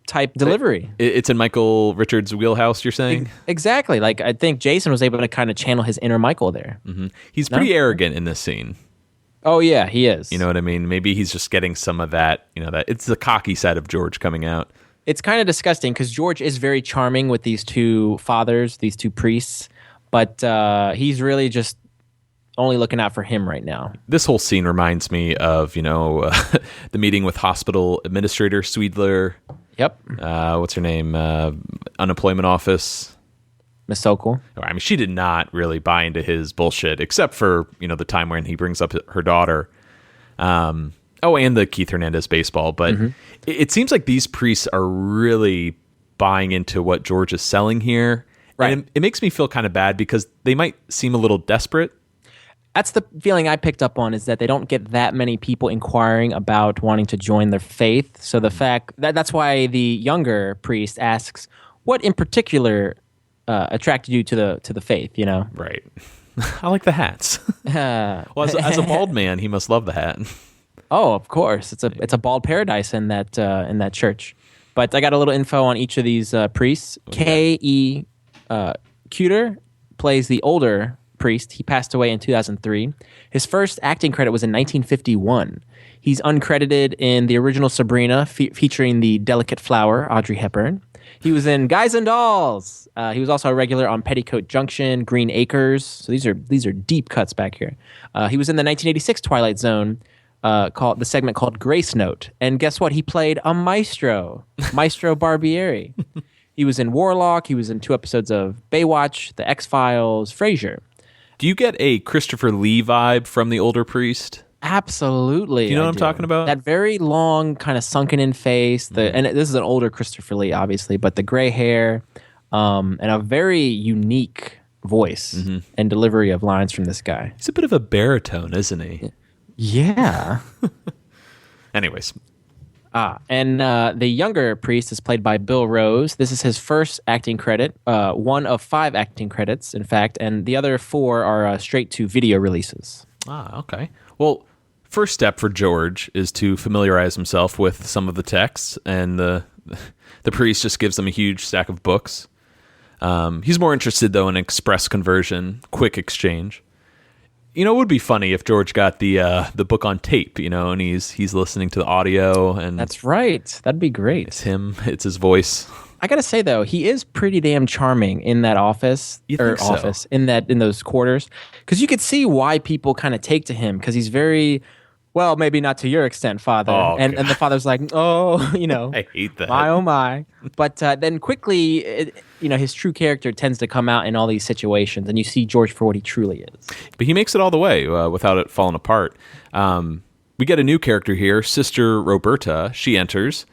type delivery. It's in Michael Richards' wheelhouse, you're saying? Exactly. Like, I think Jason was able to kind of channel his inner Michael there. Mm-hmm. He's pretty arrogant in this scene. Oh, yeah, he is. You know what I mean? Maybe he's just getting some of that, that it's the cocky side of George coming out. It's kind of disgusting because George is very charming with these two fathers, these two priests, but he's really just only looking out for him right now. This whole scene reminds me of, the meeting with hospital administrator Sweedler. Yep. What's her name? Unemployment office. Miss Sokol. I mean, she did not really buy into his bullshit, except for, the time when he brings up her daughter. And the Keith Hernandez baseball. But it seems like these priests are really buying into what George is selling here. Right. And it makes me feel kind of bad because they might seem a little desperate. That's the feeling I picked up on, is that they don't get that many people inquiring about wanting to join their faith. So the fact that's why the younger priest asks, what in particular attracted you to the faith, Right. I like the hats. Well, as a bald man, he must love the hat. Oh, of course. It's a bald paradise in that church. But I got a little info on each of these priests. K.E. Cuter plays the older priest. He passed away in 2003. His first acting credit was in 1951. He's uncredited in the original Sabrina, featuring the delicate flower, Audrey Hepburn. He was in Guys and Dolls. He was also a regular on Petticoat Junction, Green Acres. So these are deep cuts back here. He was in the 1986 Twilight Zone, called the segment called Grace Note. And guess what? He played a Maestro Barbieri. He was in Warlock. He was in 2 episodes of Baywatch, The X-Files, Frasier. Do you get a Christopher Lee vibe from the older priest? Absolutely. Do you know what I'm talking about? That very long, kind of sunken-in face. And this is an older Christopher Lee, obviously, but the gray hair and a very unique voice and delivery of lines from this guy. He's a bit of a baritone, isn't he? Yeah. Anyways. And the younger priest is played by Bill Rose. This is his first acting credit, one of 5 acting credits, in fact, and the other 4 are straight-to-video releases. Okay. Well, first step for George is to familiarize himself with some of the texts, and the priest just gives him a huge stack of books. He's more interested, though, in express conversion, quick exchange. It would be funny if George got the book on tape, and he's listening to the audio. And that's right. That'd be great. It's him. It's his voice. I gotta say though, he is pretty damn charming in that office in those quarters, because you could see why people kind of take to him, because he's very, well, maybe not to your extent, Father. Oh, and the father's like, oh, I hate that. My oh my. But then quickly, his true character tends to come out in all these situations, and you see George for what he truly is. But he makes it all the way without it falling apart. We get a new character here, Sister Roberta. She enters,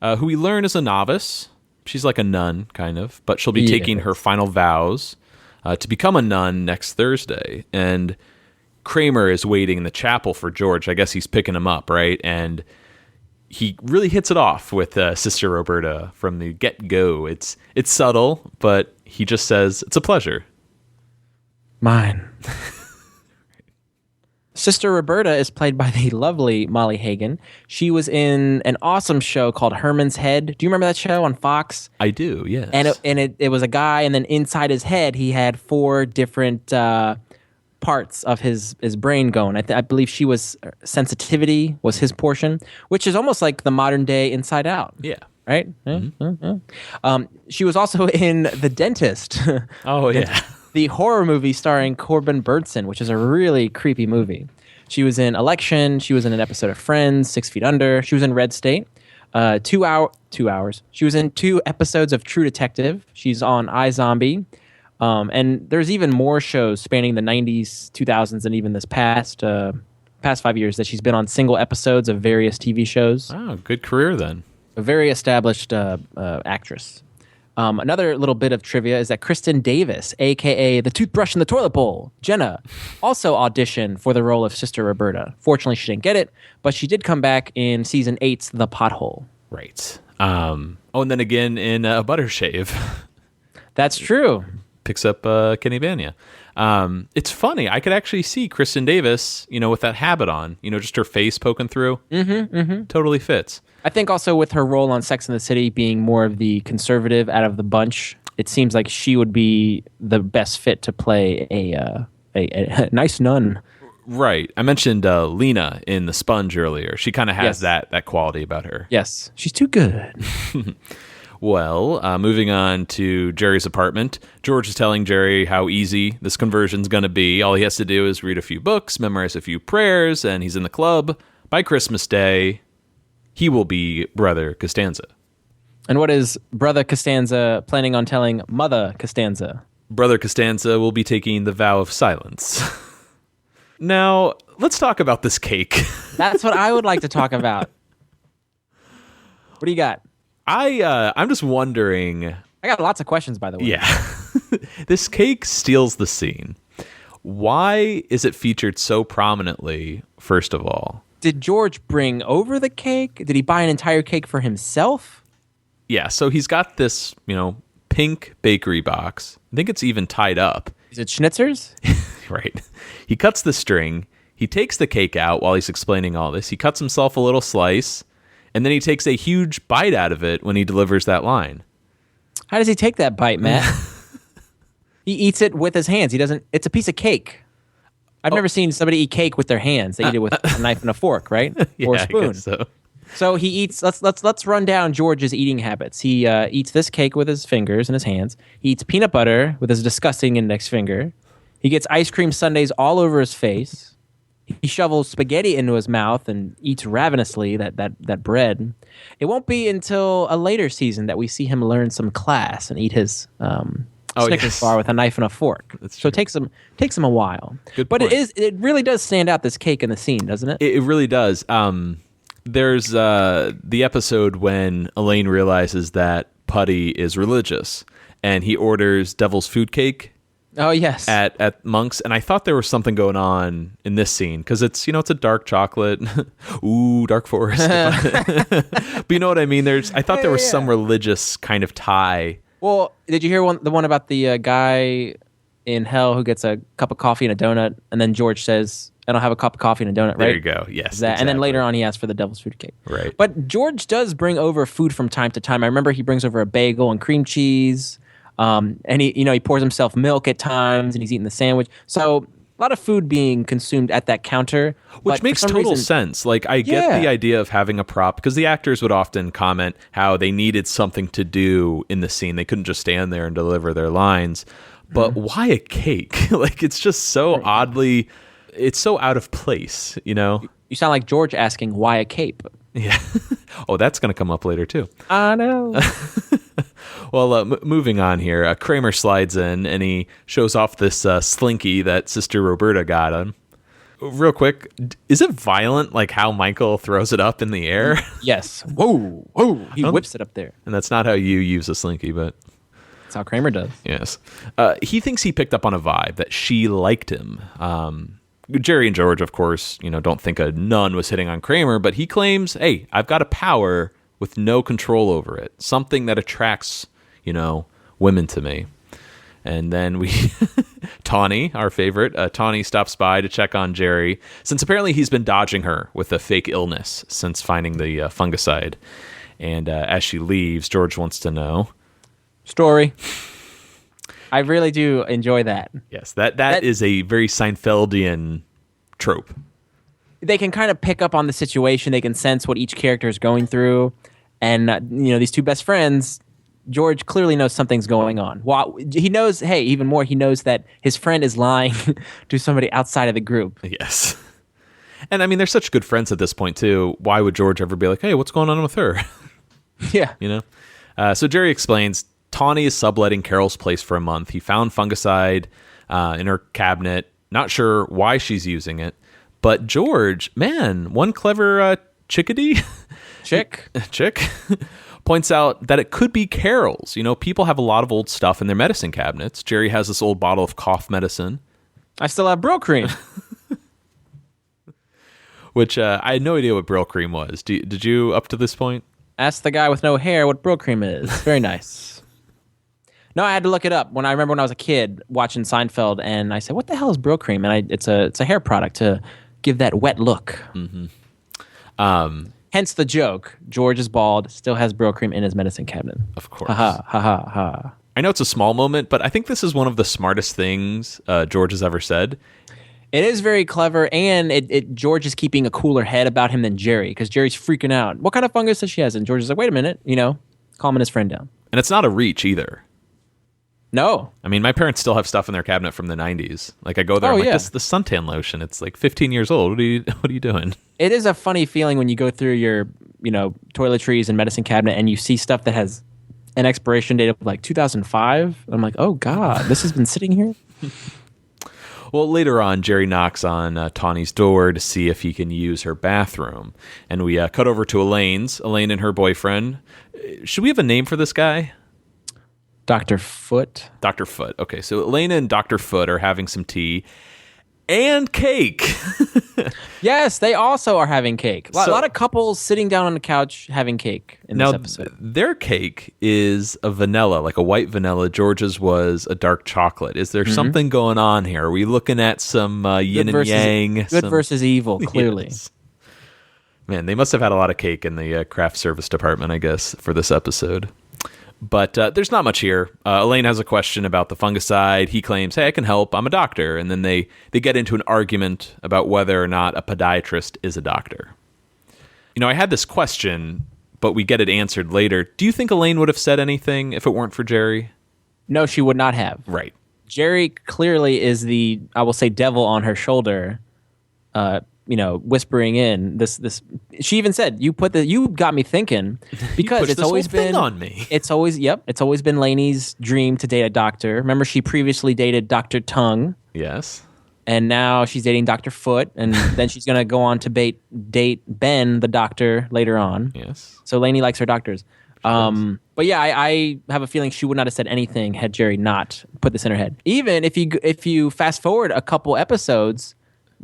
who we learn is a novice. She's like a nun, kind of, but she'll be taking her final vows to become a nun next Thursday. And Kramer is waiting in the chapel for George. I guess he's picking him up, right? And he really hits it off with Sister Roberta from the get-go. It's subtle, but he just says, "It's a pleasure." Mine. Sister Roberta is played by the lovely Molly Hagan. She was in an awesome show called Herman's Head. Do you remember that show on Fox? I do, yes. And it was a guy, and then inside his head, he had 4 different parts of his brain going. I believe she was sensitivity was his portion, which is almost like the modern day Inside Out. Yeah. Right? She was also in The Dentist. Oh, yeah. The horror movie starring Corbin Burnson, which is a really creepy movie. She was in Election. She was in an episode of Friends, 6 Feet Under. She was in Red State. 2 hours. She was in 2 episodes of True Detective. She's on iZombie. And there's even more shows spanning the 90s, 2000s, and even this past 5 years that she's been on single episodes of various TV shows. Oh, good career then. A very established actress. Another little bit of trivia is that Kristen Davis, a.k.a. the toothbrush in the toilet bowl, Jenna, also auditioned for the role of Sister Roberta. Fortunately, she didn't get it, but she did come back in season 8's The Pothole. Right. And then again in Buttershave. That's true. Picks up Kenny Bania. It's funny. I could actually see Kristen Davis, with that habit on, just her face poking through. Totally fits. I think also with her role on Sex and the City being more of the conservative out of the bunch, it seems like she would be the best fit to play a nice nun. Right. I mentioned Lena in The Sponge earlier. She kind of has that quality about her. Yes. She's too good. Well, moving on to Jerry's apartment. George is telling Jerry how easy this conversion's going to be. All he has to do is read a few books, memorize a few prayers, and he's in the club. By Christmas Day, he will be Brother Costanza. And what is Brother Costanza planning on telling Mother Costanza? Brother Costanza will be taking the vow of silence. Now, let's talk about this cake. That's what I would like to talk about. What do you got? I'm just wondering. I got lots of questions, by the way. Yeah. This cake steals the scene. Why is it featured so prominently, first of all? Did George bring over the cake? Did he buy an entire cake for himself? Yeah, so he's got this, pink bakery box. I think it's even tied up. Is it Schnitzer's? Right. He cuts the string. He takes the cake out while he's explaining all this. He cuts himself a little slice, and then he takes a huge bite out of it when he delivers that line. How does he take that bite, Matt? He eats it with his hands. He doesn't. It's a piece of cake. I've never seen somebody eat cake with their hands. They eat it with a knife and a fork, right? Yeah, or a spoon. I guess so. So he eats. Let's run down George's eating habits. He eats this cake with his fingers and his hands. He eats peanut butter with his disgusting index finger. He gets ice cream sundaes all over his face. He shovels spaghetti into his mouth and eats ravenously that bread. It won't be until a later season that we see him learn some class and eat his Snickers bar with a knife and a fork. So it takes him a while. Good but point. it really does stand out, this cake in the scene, doesn't it? It really does. There's the episode when Elaine realizes that Putty is religious, and he orders devil's food cake. Oh, yes. At Monk's, and I thought there was something going on in this scene because it's it's a dark chocolate. Ooh, dark forest. But you know what I mean? I thought there was some religious kind of tie. Well, did you hear the one about the guy in hell who gets a cup of coffee and a donut, and then George says, "I don't have a cup of coffee and a donut," right? There you go. Yes, exactly. And then later on, he asks for the devil's food cake. Right. But George does bring over food from time to time. I remember he brings over a bagel and cream cheese. And he pours himself milk at times, and he's eating the sandwich. So a lot of food being consumed at that counter, which makes total sense. Like I get the idea of having a prop because the actors would often comment how they needed something to do in the scene. They couldn't just stand there and deliver their lines. But why a cake? Like it's just so oddly, it's so out of place. You sound like George asking why a cape. Yeah. Oh, that's going to come up later too. I know. Well, moving on here, Kramer slides in and he shows off this slinky that Sister Roberta got him. Real quick, is it violent, like how Michael throws it up in the air? Yes. Whoa, whoa. He whips it up there. And that's not how you use a slinky, but... That's how Kramer does. Yes. He thinks he picked up on a vibe that she liked him. Jerry and George, of course, don't think a nun was hitting on Kramer, but he claims, hey, I've got a power with no control over it. Something that attracts, women to me. And then Tawny, our favorite, Tawny stops by to check on Jerry, since apparently he's been dodging her with a fake illness since finding the fungicide. And as she leaves, George wants to know. Story. I really do enjoy that. Yes, that is a very Seinfeldian trope. They can kind of pick up on the situation. They can sense what each character is going through. And, these two best friends, George clearly knows something's going on. Well, he knows, even more, he knows that his friend is lying to somebody outside of the group. Yes. And, they're such good friends at this point, too. Why would George ever be like, hey, what's going on with her? Yeah. So Jerry explains, Tawny is subletting Carol's place for a month. He found fungicide in her cabinet. Not sure why she's using it. But George, man, one clever chickadee? Chick? Points out that it could be Carol's. People have a lot of old stuff in their medicine cabinets. Jerry has this old bottle of cough medicine. I still have Brill Cream. Which I had no idea what Brill Cream was. Did you up to this point? Ask the guy with no hair what Brill Cream is. Very nice. No, I had to look it up. I remember when I was a kid watching Seinfeld, and I said, "What the hell is Brill Cream?" And it's a hair product to give that wet look. Mm-hmm. Hence the joke. George is bald, still has Brill Cream in his medicine cabinet. Of course. Ha ha ha ha. I know it's a small moment, but I think this is one of the smartest things George has ever said. It is very clever, and George is keeping a cooler head about him than Jerry, because Jerry's freaking out. What kind of fungus does she has? And George is like, wait a minute, calming his friend down. And it's not a reach either. No. My parents still have stuff in their cabinet from the 90s. Like, I go there, I'm like, this is the suntan lotion. It's like 15 years old. What are you doing? It is a funny feeling when you go through your, toiletries and medicine cabinet and you see stuff that has an expiration date of like 2005. I'm like, oh God, this has been sitting here? Well, later on, Jerry knocks on Tawny's door to see if he can use her bathroom. And we cut over to Elaine and her boyfriend. Should we have a name for this guy? Dr. Foot. Dr. Foot. Okay, so Elaine and Dr. Foot are having some tea and cake. Yes, they also are having cake. A lot of couples sitting down on the couch having cake in this episode. Their cake is a vanilla, like a white vanilla. George's was a dark chocolate. Is there something going on here? Are we looking at some yin and yang? Good versus evil, clearly. Yes. Man, they must have had a lot of cake in the craft service department, I guess, for this episode. But there's not much here. Elaine has a question about the fungicide. He claims, hey, I can help. I'm a doctor. And then they get into an argument about whether or not a podiatrist is a doctor. I had this question, but we get it answered later. Do you think Elaine would have said anything if it weren't for Jerry? No, she would not have. Right. Jerry clearly is the, I will say, devil on her shoulder, whispering in this. She even said, "You got me thinking," because it's always been on me. It's always been Lainey's dream to date a doctor. Remember, she previously dated Dr. Tongue. Yes. And now she's dating Dr. Foot, and then she's going to go on to date Ben, the doctor, later on. Yes. So Lainey likes her doctors. But yeah, I have a feeling she would not have said anything had Jerry not put this in her head. Even if you fast forward a couple episodes,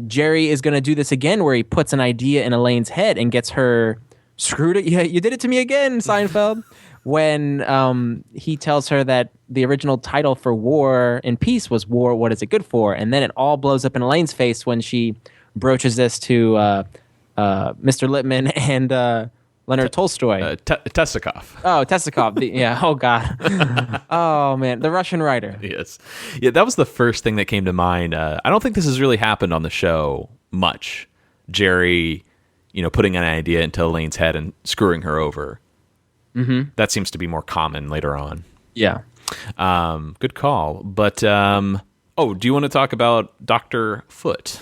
Jerry is going to do this again where he puts an idea in Elaine's head and gets her screwed. Yeah, you did it to me again, Seinfeld. When he tells her that the original title for War and Peace was War, What Is It Good For? And then it all blows up in Elaine's face when she broaches this to Mr. Lippman and Leonard Tolstoy. Testikov. Oh, Testikov. Yeah. Oh, God. Oh, man. The Russian writer. Yes. Yeah, that was the first thing that came to mind. I don't think this has really happened on the show much. Jerry, putting an idea into Elaine's head and screwing her over. Mm-hmm. That seems to be more common later on. Yeah. Good call. But, do you want to talk about Dr. Foot?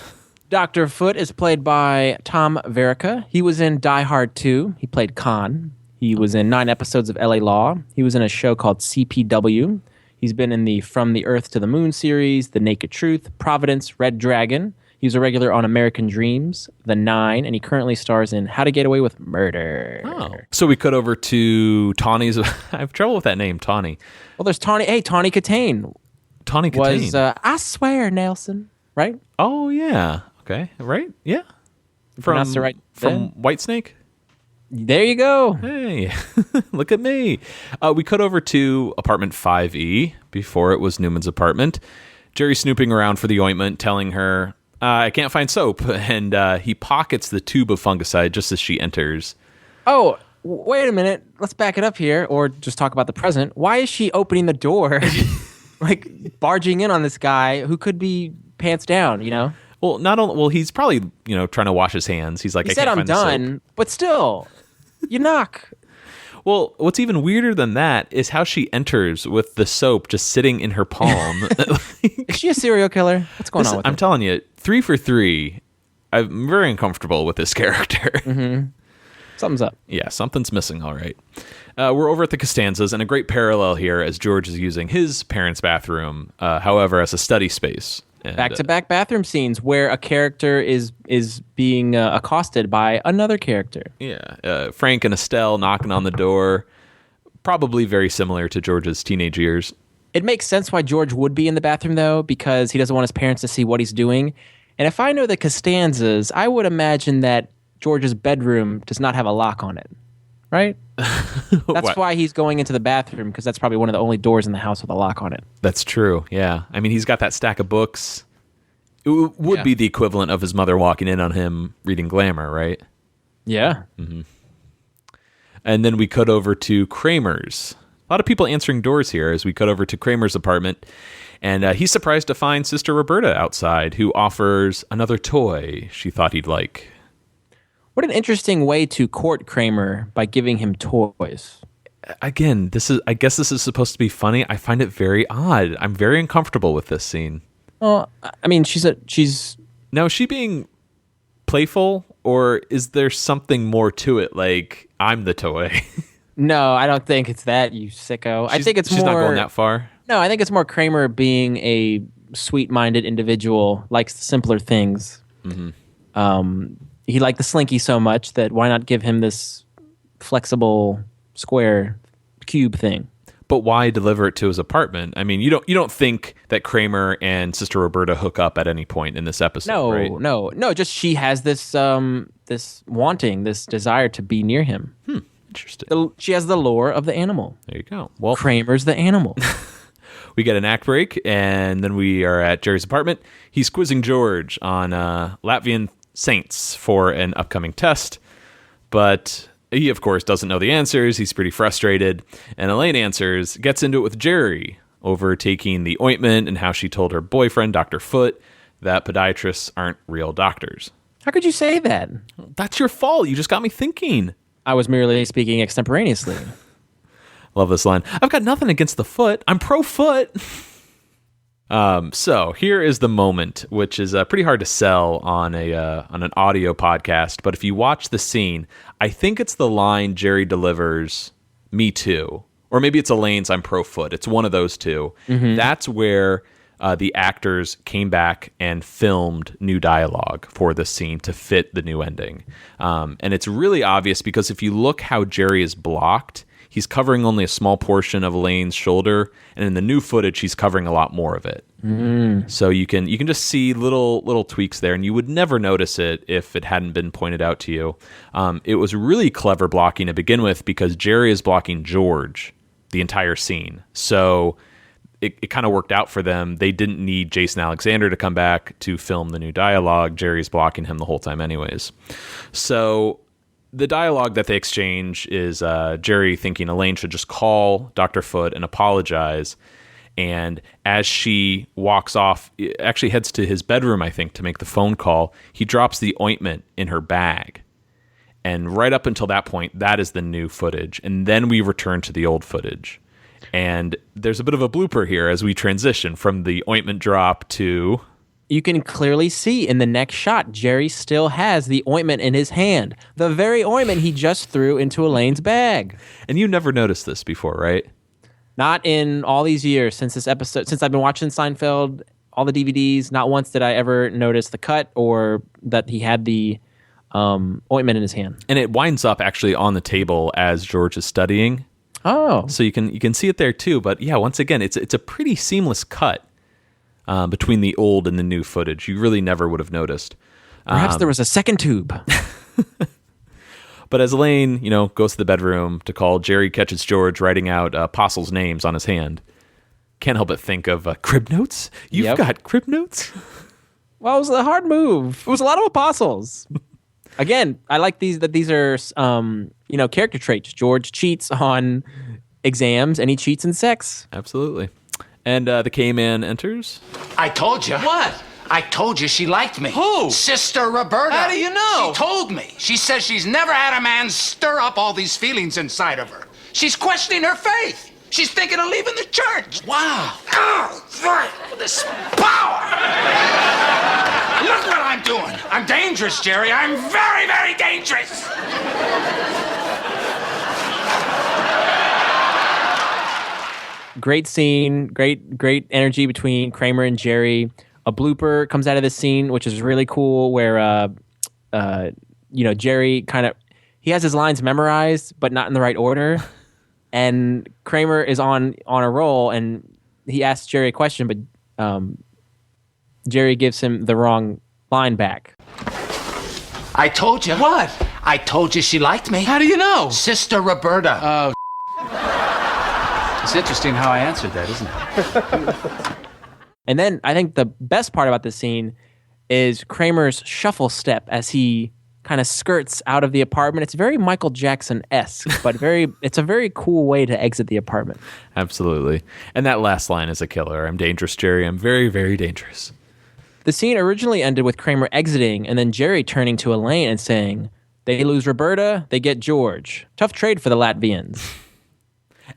Dr. Foot is played by Tom Verica. He was in Die Hard 2. He played Khan. He was in 9 episodes of LA Law. He was in a show called CPW. He's been in the From the Earth to the Moon series, The Naked Truth, Providence, Red Dragon. He was a regular on American Dreams, The 9, and he currently stars in How to Get Away with Murder. Oh. So we cut over to Tawny's... I have trouble with that name, Tawny. Well, there's Tawny. Hey, Tawny Katane. Tawny Katane. Was, I swear, Nelson. Right? Oh, yeah. Okay, right? Yeah. Pronounced it right From then? Whitesnake? There you go. Hey, look at me. We cut over to apartment 5E before it was Newman's apartment. Jerry's snooping around for the ointment, telling her, I can't find soap. And he pockets the tube of fungicide just as she enters. Oh, wait a minute. Let's back it up here, or just talk about the present. Why is she opening the door, like barging in on this guy who could be pants down, you know? Well, he's probably, trying to wash his hands. He's like, He I said, can't I'm find the soap. done, but still, you knock. Well, what's even weirder than that is how she enters with the soap just sitting in her palm. Is she a serial killer? What's going on with I'm her? telling you, 3 for 3. I'm very uncomfortable with this character. Mm-hmm. Something's up. Yeah, something's missing, all right. We're over at the Costanzas, and a great parallel here as George is using his parents' bathroom, however, as a study space. And, Back-to-back bathroom scenes where a character is being accosted by another character. Yeah, Frank and Estelle knocking on the door, probably very similar to George's teenage years. It makes sense why George would be in the bathroom, though, because he doesn't want his parents to see what he's doing. And if I know the Costanzas, I would imagine that George's bedroom does not have a lock on it, right? That's why he's going into the bathroom, because that's probably one of the only doors in the house with a lock on it. That's true, yeah. I mean, he's got that stack of books. It would be the equivalent of his mother walking in on him reading Glamour, right? Yeah. Mm-hmm. And then we cut over to Kramer's. A lot of people answering doors here as we cut over to Kramer's apartment. And he's surprised to find Sister Roberta outside, who offers another toy she thought he'd like. What an interesting way to court Kramer by giving him toys. Again, I guess this is supposed to be funny. I find it very odd. I'm very uncomfortable with this scene. Well, I mean, she's... Now, is she being playful, or is there something more to it, like, I'm the toy? No, I don't think it's that, you sicko. I think she's not going that far? No, I think it's more Kramer being a sweet-minded individual, likes the simpler things. Mm-hmm. He liked the Slinky so much that why not give him this flexible square cube thing? But why deliver it to his apartment? I mean, you don't think that Kramer and Sister Roberta hook up at any point in this episode, right? No. Just she has this this desire to be near him. Interesting. She has the lure of the animal. There you go. Well, Kramer's the animal. We get an act break, and then we are at Jerry's apartment. He's quizzing George on Latvian saints for an upcoming test, but he, of course, doesn't know the answers. He's pretty frustrated, and Elaine gets into it with Jerry over taking the ointment and how she told her boyfriend, Dr. Foote, that podiatrists aren't real doctors. How could you say that? That's your fault. You just got me thinking. I was merely speaking extemporaneously. Love this line. I've got nothing against the foot. I'm pro-foot. So here is the moment, which is pretty hard to sell on an audio podcast. But if you watch the scene, I think it's the line Jerry delivers, "Me too," or maybe it's Elaine's "I'm pro-foot." It's one of those two. Mm-hmm. That's where the actors came back and filmed new dialogue for this scene to fit the new ending. And it's really obvious because if you look how Jerry is blocked, he's covering only a small portion of Elaine's shoulder, and in the new footage, he's covering a lot more of it. So you can just see little tweaks there, and you would never notice it if it hadn't been pointed out to you. It was really clever blocking to begin with because Jerry is blocking George the entire scene. So it kind of worked out for them. They didn't need Jason Alexander to come back to film the new dialogue. Jerry's blocking him the whole time anyways. So the dialogue that they exchange is Jerry thinking Elaine should just call Dr. Foote and apologize. And as she walks off, actually heads to his bedroom, I think, to make the phone call, he drops the ointment in her bag. And right up until that point, that is the new footage. And then we return to the old footage. And there's a bit of a blooper here as we transition from the ointment drop to... You can clearly see in the next shot, Jerry still has the ointment in his hand. The very ointment he just threw into Elaine's bag. And you never noticed this before, right? Not in all these years since this episode. Since I've been watching Seinfeld, all the DVDs, not once did I ever notice the cut or that he had the ointment in his hand. And it winds up actually on the table as George is studying. Oh. So you can see it there too. But yeah, once again, it's a pretty seamless cut between the old and the new footage. You really never would have noticed. Perhaps there was a second tube. But as Elaine, goes to the bedroom to call, Jerry catches George writing out apostles' names on his hand. Can't help but think of crib notes. You've got crib notes? Well, it was a hard move. It was a lot of apostles. Again, I like these are character traits. George cheats on exams and he cheats in sex. Absolutely. And the K-Man enters. I told you. What? I told you she liked me. Who? Sister Roberta. How do you know? She told me. She says she's never had a man stir up all these feelings inside of her. She's questioning her faith. She's thinking of leaving the church. Wow. Oh, right. This power. Look what I'm doing. I'm dangerous, Jerry. I'm very, very dangerous. Great scene, great energy between Kramer and Jerry. A blooper comes out of this scene, which is really cool, where Jerry he has his lines memorized, but not in the right order. And Kramer is on a roll, and he asks Jerry a question, but Jerry gives him the wrong line back. I told you. What? I told you she liked me. How do you know? Sister Roberta. Oh, It's interesting how I answered that, isn't it? And then I think the best part about this scene is Kramer's shuffle step as he kind of skirts out of the apartment. It's very Michael Jackson-esque, but it's a very cool way to exit the apartment. Absolutely. And that last line is a killer. I'm dangerous, Jerry. I'm very, very dangerous. The scene originally ended with Kramer exiting and then Jerry turning to Elaine and saying, they lose Roberta, they get George. Tough trade for the Latvians.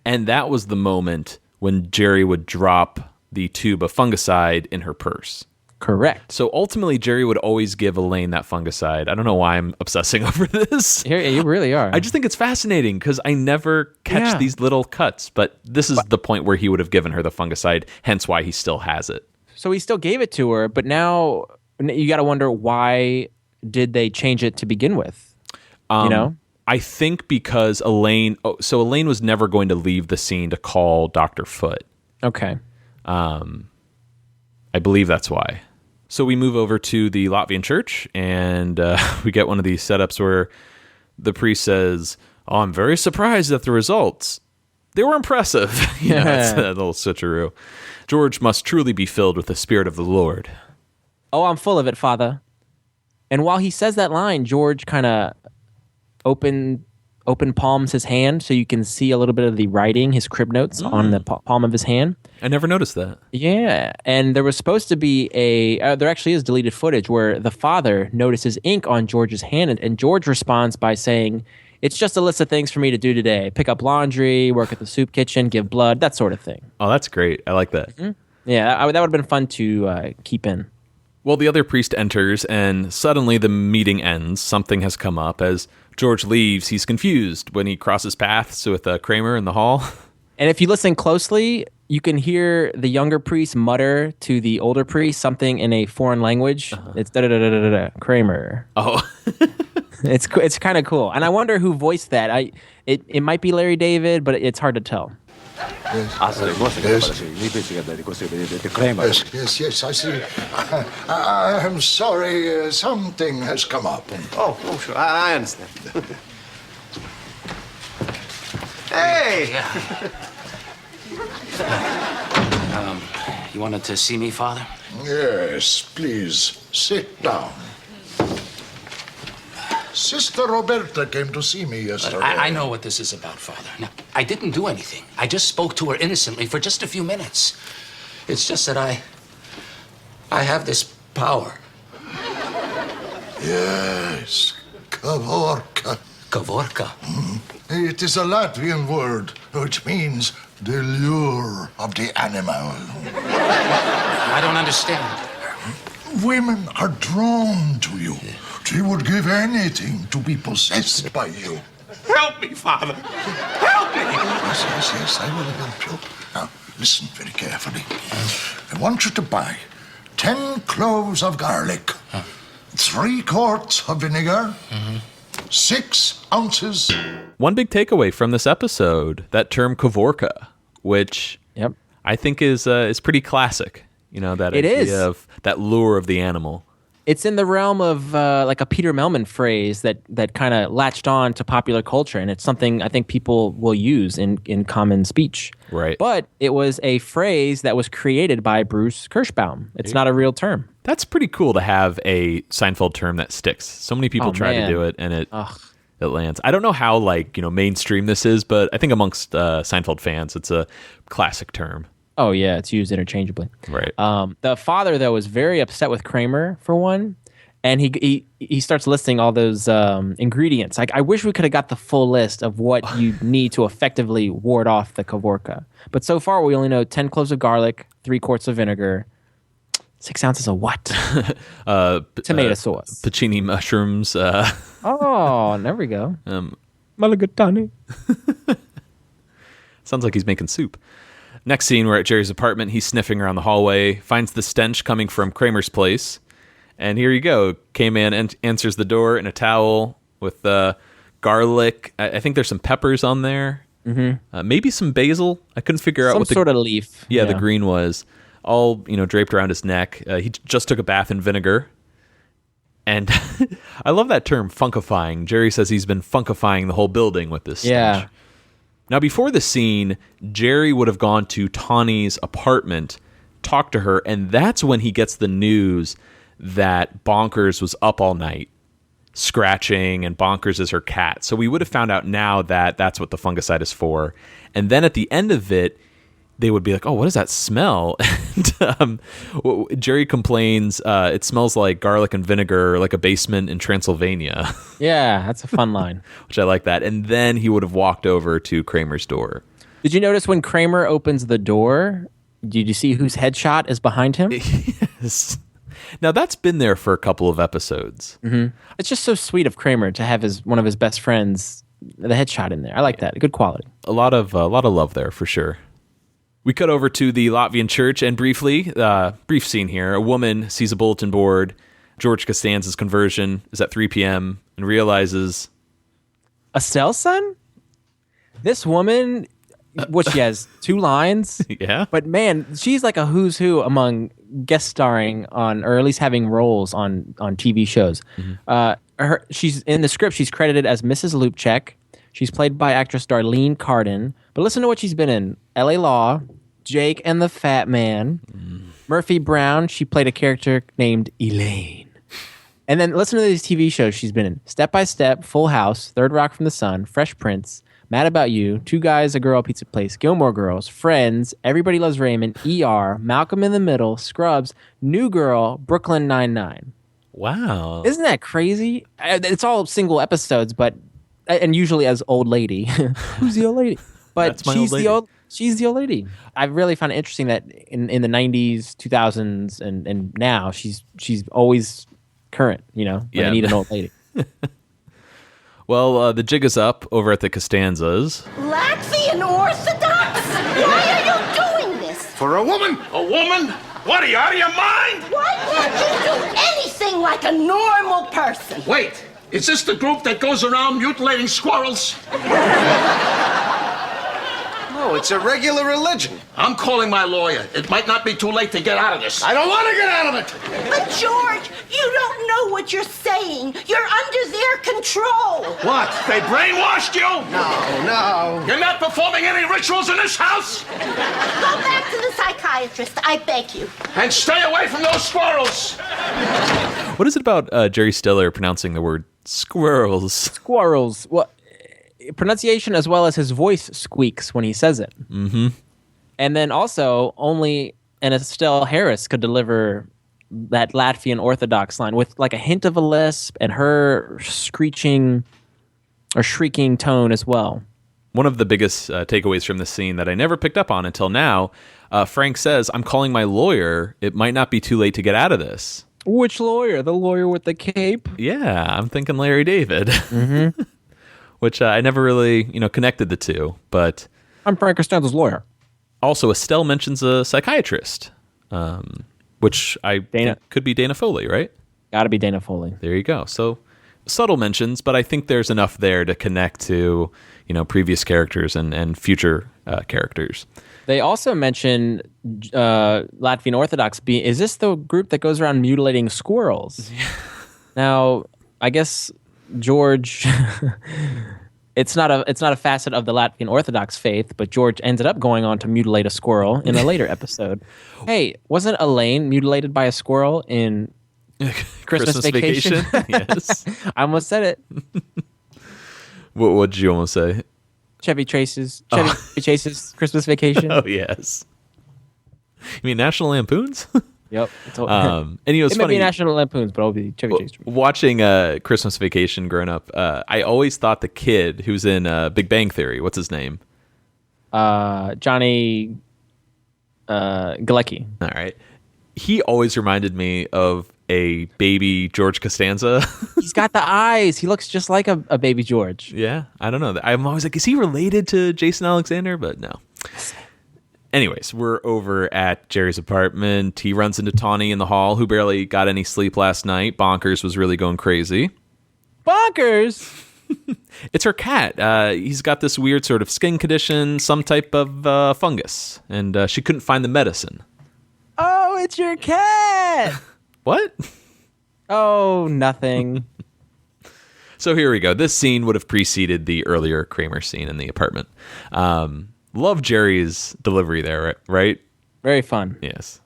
And that was the moment when Jerry would drop the tube of fungicide in her purse. Correct. So ultimately, Jerry would always give Elaine that fungicide. I don't know why I'm obsessing over this. You really are. I just think it's fascinating because I never catch these little cuts. But this is the point where he would have given her the fungicide, hence why he still has it. So he still gave it to her, but now you got to wonder, why did they change it to begin with? I think because Elaine was never going to leave the scene to call Dr. Foote. Okay. I believe that's why. So we move over to the Latvian church, and we get one of these setups where the priest says, "Oh, I'm very surprised at the results. They were impressive." It's a little switcheroo. George must truly be filled with the Spirit of the Lord. Oh, I'm full of it, Father. And while he says that line, George kind of open palms his hand so you can see a little bit of the writing, his crib notes on the palm of his hand. I never noticed that. Yeah, and there was supposed to be there actually is deleted footage where the father notices ink on George's hand, and George responds by saying, "It's just a list of things for me to do today. Pick up laundry, work at the soup kitchen, give blood, that sort of thing." Oh, that's great. I like that. Mm-hmm. Yeah, that would have been fun to keep in. Well, the other priest enters, and suddenly the meeting ends. Something has come up. As George leaves, he's confused when he crosses paths with Kramer in the hall. And if you listen closely, you can hear the younger priest mutter to the older priest something in a foreign language. It's da-da-da-da-da-da, Kramer. Oh. It's kind of cool. And I wonder who voiced that. It might be Larry David, but it's hard to tell. Yes, I see. I'm sorry, something has come up. Oh, sure. I understand. Hey! You wanted to see me, Father? Yes, please, sit down. Sister Roberta came to see me yesterday. I know what this is about, Father. Now, I didn't do anything. I just spoke to her innocently for just a few minutes. It's just that I have this power. Yes, Kavorka. Kavorka? Mm-hmm. It is a Latvian word which means the lure of the animal. I don't understand. Women are drawn to you. She would give anything to be possessed by you. Help me, Father. Help me. Yes, I will help you. Now, listen very carefully. I want you to buy 10 cloves of garlic, 3 quarts of vinegar, 6 ounces. One big takeaway from this episode, that term kavorka, which I think is pretty classic. That idea of that lure of the animal. It's in the realm of like a Peter Melman phrase that kind of latched on to popular culture, and it's something I think people will use in common speech. Right. But it was a phrase that was created by Bruce Kirschbaum. It's not a real term. That's pretty cool to have a Seinfeld term that sticks. So many people try to do it, and it lands. I don't know how mainstream this is, but I think amongst Seinfeld fans, it's a classic term. Oh, yeah, it's used interchangeably. Right. The father, though, was very upset with Kramer, for one, and he starts listing all those ingredients. Like, I wish we could have got the full list of what you need to effectively ward off the Kavorka. But so far, we only know 10 cloves of garlic, 3 quarts of vinegar, 6 ounces of what? Tomato sauce. Pacini mushrooms. Oh, there we go. Mulligatawny. Sounds like he's making soup. Next scene, we're at Jerry's apartment. He's sniffing around the hallway, finds the stench coming from Kramer's place. And here you go. K-Man answers the door in a towel with garlic. I think there's some peppers on there. Mm-hmm. Maybe some basil. I couldn't figure out what sort of leaf. Yeah, the green was. All, draped around his neck. He just took a bath in vinegar. And I love that term, funkifying. Jerry says he's been funkifying the whole building with this stench. Yeah. Now, before the scene, Jerry would have gone to Tawny's apartment, talked to her, and that's when he gets the news that Bonkers was up all night, scratching, and Bonkers is her cat. So we would have found out now that that's what the fungicide is for. And then at the end of it, they would be like, oh, what does that smell? And Jerry complains, it smells like garlic and vinegar, like a basement in Transylvania. Yeah, that's a fun line. Which I like that. And then he would have walked over to Kramer's door. Did you notice when Kramer opens the door, did you see whose headshot is behind him? Yes. Now, that's been there for a couple of episodes. Mm-hmm. It's just so sweet of Kramer to have one of his best friends, the headshot in there. I like that. Good quality. A lot of love there, for sure. We cut over to the Latvian church, and brief scene here. A woman sees a bulletin board. George Costanza's conversion is at 3 p.m. and realizes... A cell son? This woman, she has 2 lines. Yeah. But man, she's like a who's who among guest starring on, or at least having roles on TV shows. Mm-hmm. She's in the script, she's credited as Mrs. Lupchek. She's played by actress Darlene Cardin. But listen to what she's been in. L.A. Law, Jake and the Fat Man, Murphy Brown. She played a character named Elaine. And then listen to these TV shows she's been in. Step by Step, Full House, Third Rock from the Sun, Fresh Prince, Mad About You, Two Guys, a Girl, Pizza Place, Gilmore Girls, Friends, Everybody Loves Raymond, ER, Malcolm in the Middle, Scrubs, New Girl, Brooklyn Nine-Nine. Wow. Isn't that crazy? It's all single episodes, and usually as old lady. Who's the old lady? But she's the old lady. I really found it interesting that in the 90s, 2000s, and now she's always current, when they need an old lady. Well, the jig is up over at the Costanzas. Latvian Orthodox? Why are you doing this? For a woman? A woman? What, are you out of your mind? Why can't you do anything like a normal person? Wait, is this the group that goes around mutilating squirrels? No, it's a regular religion. I'm calling my lawyer. It might not be too late to get out of this. I don't want to get out of it. But George, you don't know what you're saying. You're under their control. What? They brainwashed you? No. You're not performing any rituals in this house? Go back to the psychiatrist, I beg you. And stay away from those squirrels. What is it about Jerry Stiller pronouncing the word squirrels? Squirrels. Well, pronunciation as well as his voice squeaks when he says it. Mm-hmm. And then also, only an Estelle Harris could deliver that Latvian Orthodox line with like a hint of a lisp and her screeching or shrieking tone as well. One of the biggest takeaways from this scene that I never picked up on until now, Frank says, I'm calling my lawyer. It might not be too late to get out of this. Which lawyer? The lawyer with the cape? Yeah, I'm thinking Larry David. Mm-hmm. Which I never really, connected the two, but... I'm Frank Costanza's lawyer. Also, Estelle mentions a psychiatrist, which think could be Dana Foley, right? Gotta be Dana Foley. There you go. So, subtle mentions, but I think there's enough there to connect to, previous characters and future characters. They also mention Latvian Orthodox. Is this the group that goes around mutilating squirrels? Now, I guess George. It's not a facet of the Latvian Orthodox faith, but George ended up going on to mutilate a squirrel in a later episode. Hey, wasn't Elaine mutilated by a squirrel in Christmas Vacation? Yes. I almost said it. What did you almost say? Chevy Chase's Christmas Vacation. Oh, yes. You mean National Lampoons? Yep. And it's it might funny. be National Lampoons, but it'll be Chevy Chase. Watching Christmas Vacation growing up, I always thought the kid who's in Big Bang Theory, what's his name? Johnny Galecki. All right. He always reminded me of a baby George Costanza. He's got the eyes. He looks just like a baby George. Yeah, I don't know. I'm always like, is he related to Jason Alexander? But no. Anyways, we're over at Jerry's apartment. He runs into Tawny in the hall, who barely got any sleep last night. Bonkers was really going crazy. Bonkers? It's her cat. He's got this weird sort of skin condition, some type of fungus, and she couldn't find the medicine. Oh, it's your cat. What? Oh, nothing. So here we go. This scene would have preceded the earlier Kramer scene in the apartment. Love Jerry's delivery there, right? Very fun. Yes.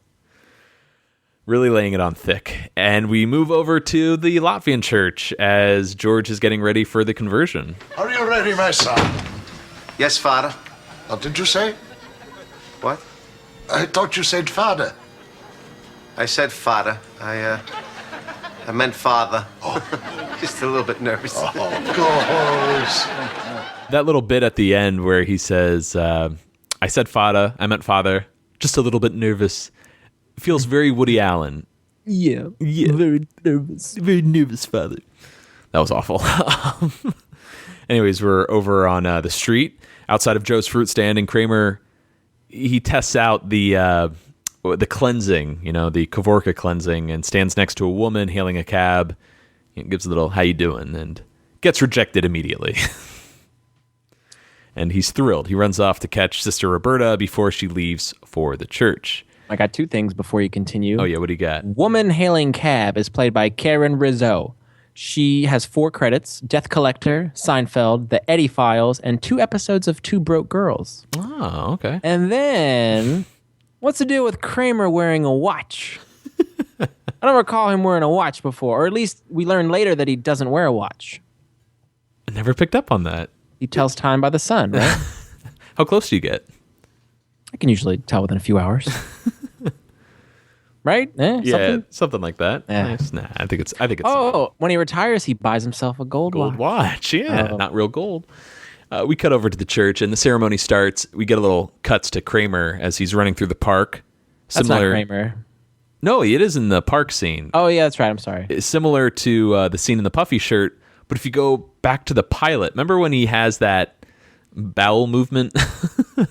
Really laying it on thick. And we move over to the Latvian church as George is getting ready for the conversion. Are you ready, my son? Yes, Father. What did you say? What? I thought you said father. I said Father. I meant father. Just a little bit nervous. Of course. That little bit at the end where he says, I said father, I meant father, just a little bit nervous. Feels very Woody Allen. Yeah. Very nervous. Very nervous, father. That was awful. Anyways, we're over on the street outside of Joe's fruit stand, and Kramer, he tests out the cleansing, the Kavorka cleansing, and stands next to a woman hailing a cab. He gives a little, how you doing? And gets rejected immediately. And he's thrilled. He runs off to catch Sister Roberta before she leaves for the church. I got two things before you continue. Oh, yeah, what do you got? Woman hailing cab is played by Karen Rizzo. She has 4 credits: Death Collector, Seinfeld, The Eddie Files, and 2 episodes of Two Broke Girls. Oh, okay. And then, what's the deal with Kramer wearing a watch? I don't recall him wearing a watch before, or at least we learned later that he doesn't wear a watch. I never picked up on that. He tells time by the sun, right? How close do you get? I can usually tell within a few hours. Right? Yeah, something like that. Yeah. Nice. Nah, I think it's. Oh, when he retires, he buys himself a gold watch. Yeah, not real gold. We cut over to the church, and the ceremony starts. We get a little cuts to Kramer as he's running through the park. That's not Kramer. No, it is in the park scene. Oh, yeah, that's right. I'm sorry. It's similar to the scene in the Puffy Shirt, but if you go back to the pilot, remember when he has that bowel movement where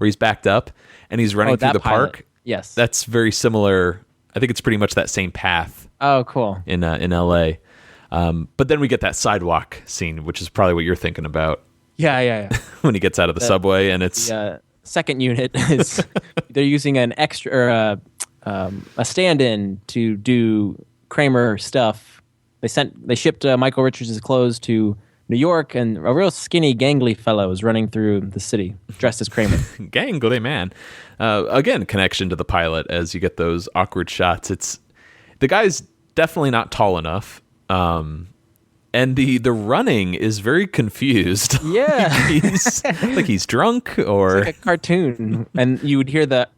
he's backed up and he's running through the park? Yes. That's very similar. I think it's pretty much that same path. Oh, cool. In LA. But then we get that sidewalk scene, which is probably what you're thinking about. Yeah. When he gets out of the subway and it's... The second unit is... they're using an extra... or a stand-in to do Kramer stuff. They shipped Michael Richards' clothes to New York, and a real skinny, gangly fellow is running through the city dressed as Kramer. Gangly man. Again, connection to the pilot as you get those awkward shots. The guy's definitely not tall enough, and the running is very confused. Yeah, he's drunk or it's like a cartoon, and you would hear the.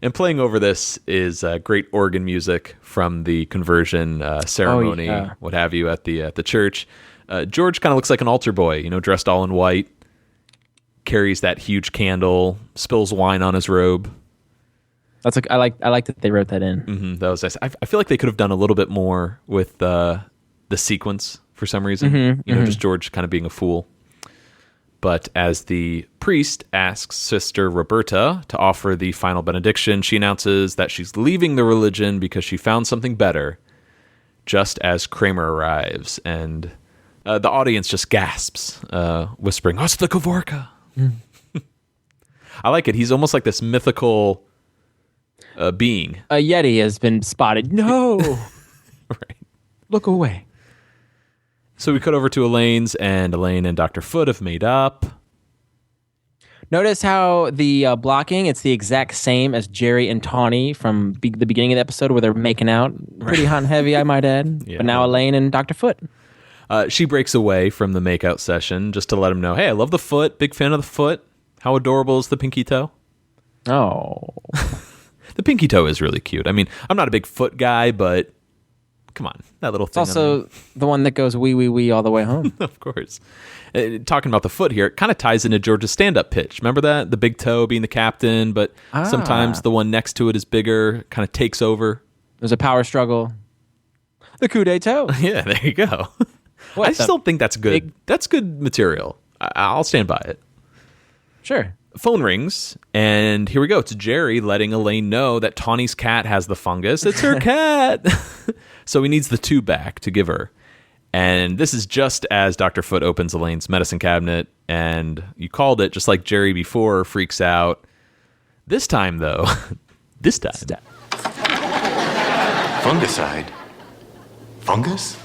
And playing over this is great organ music from the conversion ceremony, what have you, at the church. George kind of looks like an altar boy, dressed all in white, carries that huge candle, spills wine on his robe. I like that they wrote that in. Mm-hmm, that was nice. I feel like they could have done a little bit more with the sequence for some reason. Just George kind of being a fool. But as the priest asks Sister Roberta to offer the final benediction, she announces that she's leaving the religion because she found something better, just as Kramer arrives. And The audience just gasps, whispering, "Oh, it's the Kavorka." I like it. He's almost like this mythical being. A Yeti has been spotted. No! Right. Look away. So we cut over to Elaine's, and Elaine and Dr. Foot have made up. Notice how the blocking, it's the exact same as Jerry and Tawny from the beginning of the episode where they're making out. Pretty hot and heavy, I might add. Yeah. But now Elaine and Dr. Foot. She breaks away from the makeout session just to let him know, hey, I love the foot. Big fan of the foot. How adorable is the pinky toe? Oh. The pinky toe is really cute. I mean, I'm not a big foot guy, but come on. That little thing. It's also the one that goes wee, wee, wee all the way home. Of course. Talking about the foot here, it kind of ties into George's stand-up pitch. Remember that? The big toe being the captain, but sometimes the one next to it is bigger, kind of takes over. There's a power struggle. The coup d'etat. Yeah, there you go. I still think that's good. That's good material. I'll stand by it. Sure. Phone rings, and here we go. It's Jerry letting Elaine know that Tawny's cat has the fungus. It's her cat. So he needs the tube back to give her. And this is just as Dr. Foot opens Elaine's medicine cabinet, and you called it, just like Jerry before freaks out. This time, though, Fungicide? Fungus?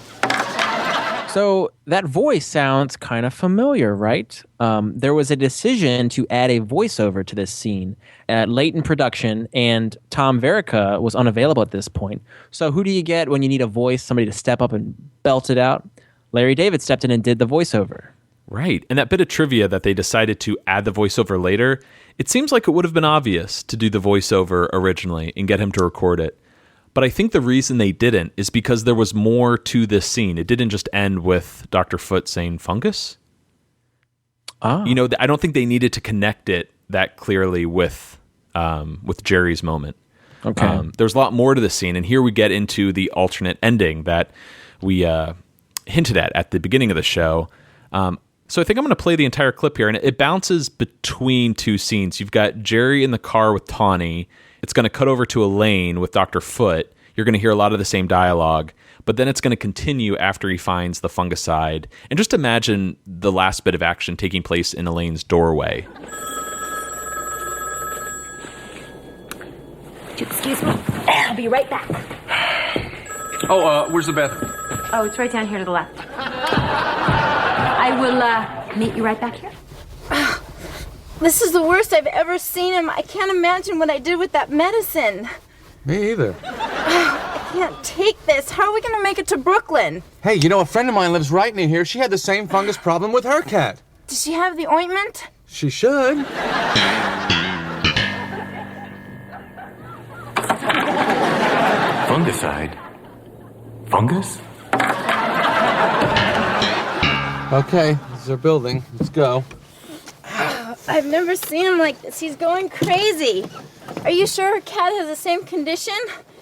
So that voice sounds kind of familiar, right? There was a decision to add a voiceover to this scene late in production, and Tom Verica was unavailable at this point. So who do you get when you need a voice, somebody to step up and belt it out? Larry David stepped in and did the voiceover. Right. And that bit of trivia that they decided to add the voiceover later, it seems like it would have been obvious to do the voiceover originally and get him to record it. But I think the reason they didn't is because there was more to this scene. It didn't just end with Dr. Foot saying fungus. You know, I don't think they needed to connect it that clearly with Jerry's moment. Okay. There's a lot more to the scene, and here we get into the alternate ending that we hinted at the beginning of the show. So I think I'm going to play the entire clip here, and it bounces between two scenes. You've got Jerry in the car with Tawny. It's going to cut over to Elaine with Dr. Foot. You're going to hear a lot of the same dialogue, but then it's going to continue after he finds the fungicide. And just imagine the last bit of action taking place in Elaine's doorway. Excuse me. I'll be right back. Oh, where's the bathroom? Oh, it's right down here to the left. I will meet you right back here. This is the worst I've ever seen him. I can't imagine what I did with that medicine. Me either. I can't take this. How are we going to make it to Brooklyn? Hey, you know, a friend of mine lives right near here. She had the same fungus problem with her cat. Does she have the ointment? She should. Fungicide? Fungus? Okay, this is our building. Let's go. I've never seen him like this. He's going crazy. Are you sure her cat has the same condition?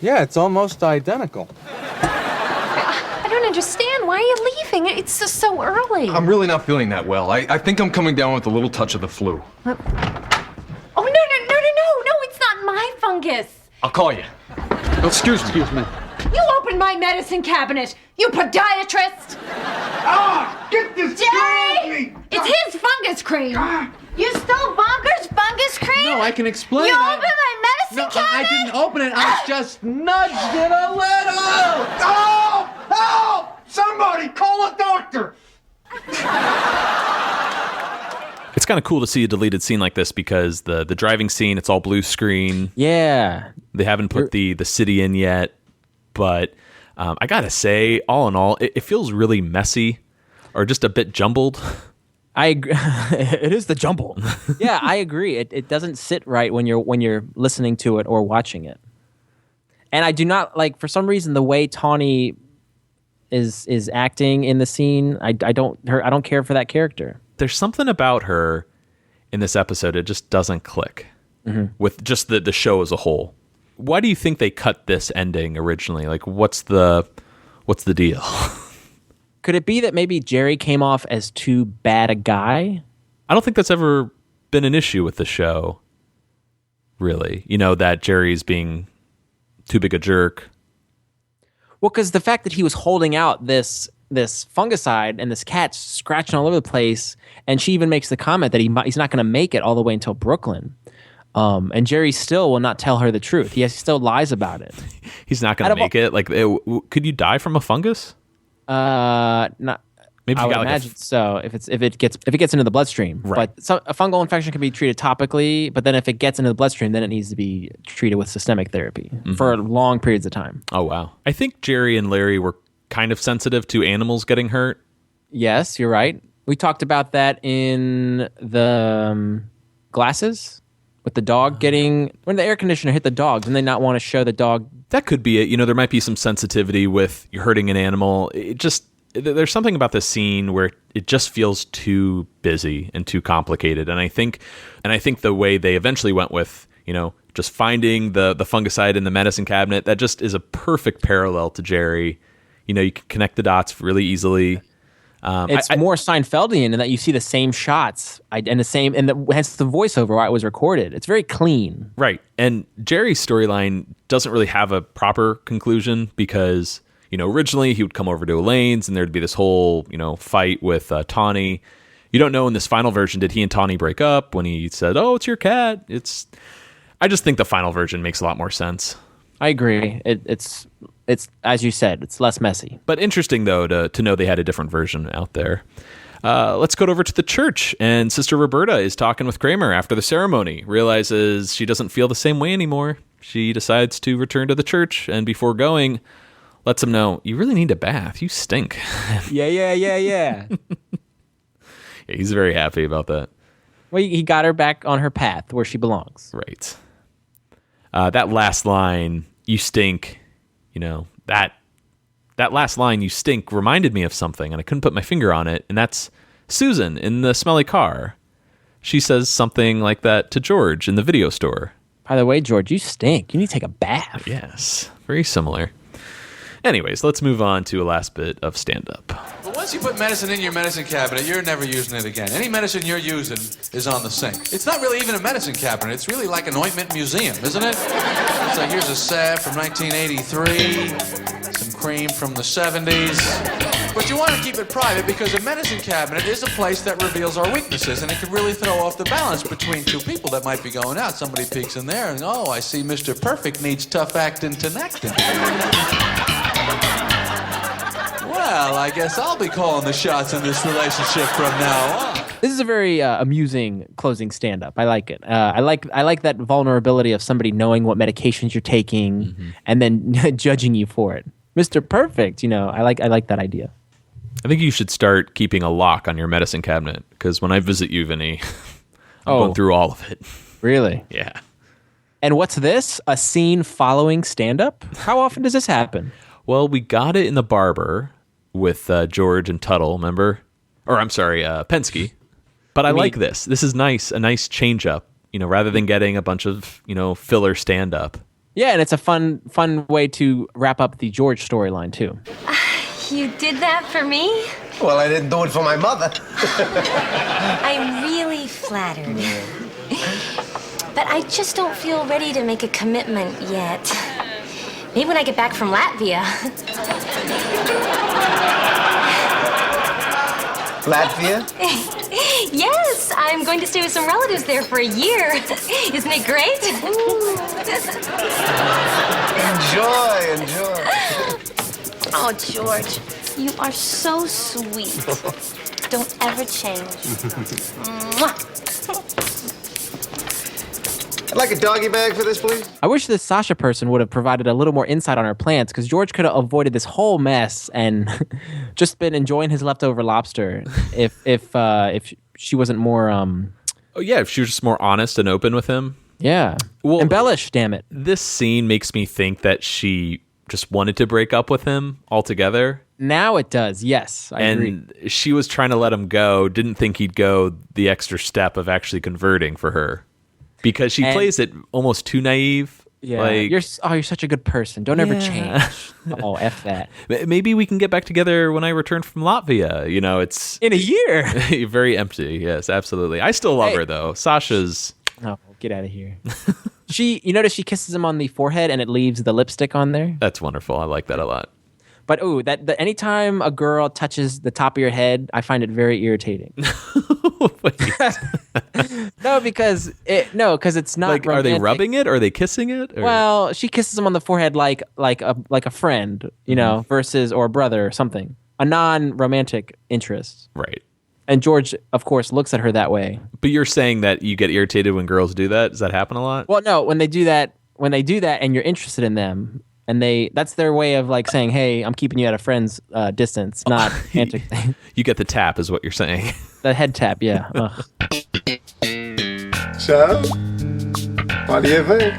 Yeah, it's almost identical. I don't understand. Why are you leaving? It's just so early. I'm really not feeling that well. I think I'm coming down with a little touch of the flu. Oh, no, it's not my fungus. I'll call you. Oh, excuse me. You opened my medicine cabinet, you podiatrist. Get this Jerry! off me! It's his fungus cream. You stole Bonkers fungus cream? No, I can explain. You I- opened my medicine cabinet? I didn't open it. I just nudged it a little. Oh! Help! Somebody call a doctor! It's kind of cool to see a deleted scene like this because the driving scene, it's all blue screen. Yeah. They haven't put the city in yet, but I gotta say, all in all, it feels really messy or just a bit jumbled. I agree. It is the jumble. Yeah, I agree. It doesn't sit right when you're listening to it or watching it. And I do not like, for some reason, the way Tawny is acting in the scene. I don't care for that character. There's something about her in this episode. It just doesn't click with just the show as a whole. Why do you think they cut this ending originally? Like, what's the deal? Could it be that maybe Jerry came off as too bad a guy? I don't think that's ever been an issue with the show, really. You know, that Jerry's being too big a jerk. Well, because the fact that he was holding out this this fungicide, and this cat's scratching all over the place. And she even makes the comment that he's not going to make it all the way until Brooklyn. And Jerry still will not tell her the truth. He still lies about it. He's not going to make it. Like, could you die from a fungus? Not. Maybe I you would got imagine so. If it gets into the bloodstream, Right. But a fungal infection can be treated topically. But then if it gets into the bloodstream, then it needs to be treated with systemic therapy for long periods of time. Oh wow! I think Jerry and Larry were kind of sensitive to animals getting hurt. Yes, you're right. We talked about that in the glasses with the dog getting when the air conditioner hit the dog. Didn't they not want to show the dog? That could be it. You know, there might be some sensitivity with hurting an animal. There's something about this scene where it just feels too busy and too complicated. And I think the way they eventually went with, just finding the fungicide in the medicine cabinet, that just is a perfect parallel to Jerry. You can connect the dots really easily. It's more Seinfeldian in that you see the same shots and hence the voiceover why it was recorded. It's very clean. Right. And Jerry's storyline doesn't really have a proper conclusion because, originally he would come over to Elaine's and there'd be this whole, fight with Tawny. You don't know in this final version, did he and Tawny break up when he said, "Oh, it's your cat"? I just think the final version makes a lot more sense. I agree. It's as you said, it's less messy. But interesting, though, to know they had a different version out there. Let's go over to the church, and Sister Roberta is talking with Kramer after the ceremony, realizes she doesn't feel the same way anymore. She decides to return to the church, and before going, lets him know, "You really need a bath. You stink." Yeah. Yeah, he's very happy about that. Well, he got her back on her path where she belongs. Right. That last line, "You stink," that last line, "You stink," reminded me of something, and I couldn't put my finger on it, and that's Susan in the smelly car. She says something like that to George in the video store. By the way, George, you stink. You need to take a bath. Yes, very similar. Anyways, let's move on to a last bit of stand-up. But once you put medicine in your medicine cabinet, you're never using it again. Any medicine you're using is on the sink. It's not really even a medicine cabinet. It's really like an ointment museum, isn't it? It's like, here's a salve from 1983, some cream from the 70s. But you want to keep it private because a medicine cabinet is a place that reveals our weaknesses, and it can really throw off the balance between two people that might be going out. Somebody peeks in there and, "Oh, I see Mr. Perfect needs tough-actin' tenectin." Well, I guess I'll be calling the shots in this relationship from now on. This is a very amusing closing stand-up. I like it. I like that vulnerability of somebody knowing what medications you're taking and then judging you for it. Mr. Perfect, I like that idea. I think you should start keeping a lock on your medicine cabinet because when I visit you, Vinny, I'm going through all of it. Really? Yeah. And what's this? A scene following stand-up? How often does this happen? Well, we got it in the barber with George and Tuttle, remember? Or I'm sorry, Penske. But I like this. This is nice, a nice change up, rather than getting a bunch of, filler stand up. Yeah, and it's a fun way to wrap up the George storyline too. You did that for me? Well, I didn't do it for my mother. I'm really flattered. But I just don't feel ready to make a commitment yet. Maybe when I get back from Latvia. Latvia? Yes, I'm going to stay with some relatives there for a year. Isn't it great? Enjoy. Oh, George, you are so sweet. Don't ever change. Mwah. I'd like a doggy bag for this, please. I wish this Sasha person would have provided a little more insight on her plans because George could have avoided this whole mess and just been enjoying his leftover lobster if she wasn't more. Oh yeah, if she was just more honest and open with him. Yeah. Well, embellish, damn it. This scene makes me think that she just wanted to break up with him altogether. Now it does, yes. I agree. She was trying to let him go, didn't think he'd go the extra step of actually converting for her. Because she plays it almost too naive. Yeah, like, you're such a good person. Don't ever change. Oh, F that. Maybe we can get back together when I return from Latvia. It's in a year. Very empty. Yes, absolutely. I still love her though. Sasha's. Oh, get out of here. You notice she kisses him on the forehead and it leaves the lipstick on there. That's wonderful. I like that a lot. But anytime a girl touches the top of your head, I find it very irritating. No, because it's not. Like, romantic. are they rubbing it? Or are they kissing it? Or? Well, she kisses him on the forehead like a friend, versus or a brother or something, a non-romantic interest. Right. And George, of course, looks at her that way. But you're saying that you get irritated when girls do that? Does that happen a lot? Well, no, when they do that, and you're interested in them, and that's their way of like saying, "Hey, I'm keeping you at a friend's distance," not romantic thing. You get the tap, is what you're saying. The head tap, yeah. Ugh. So, what do you think?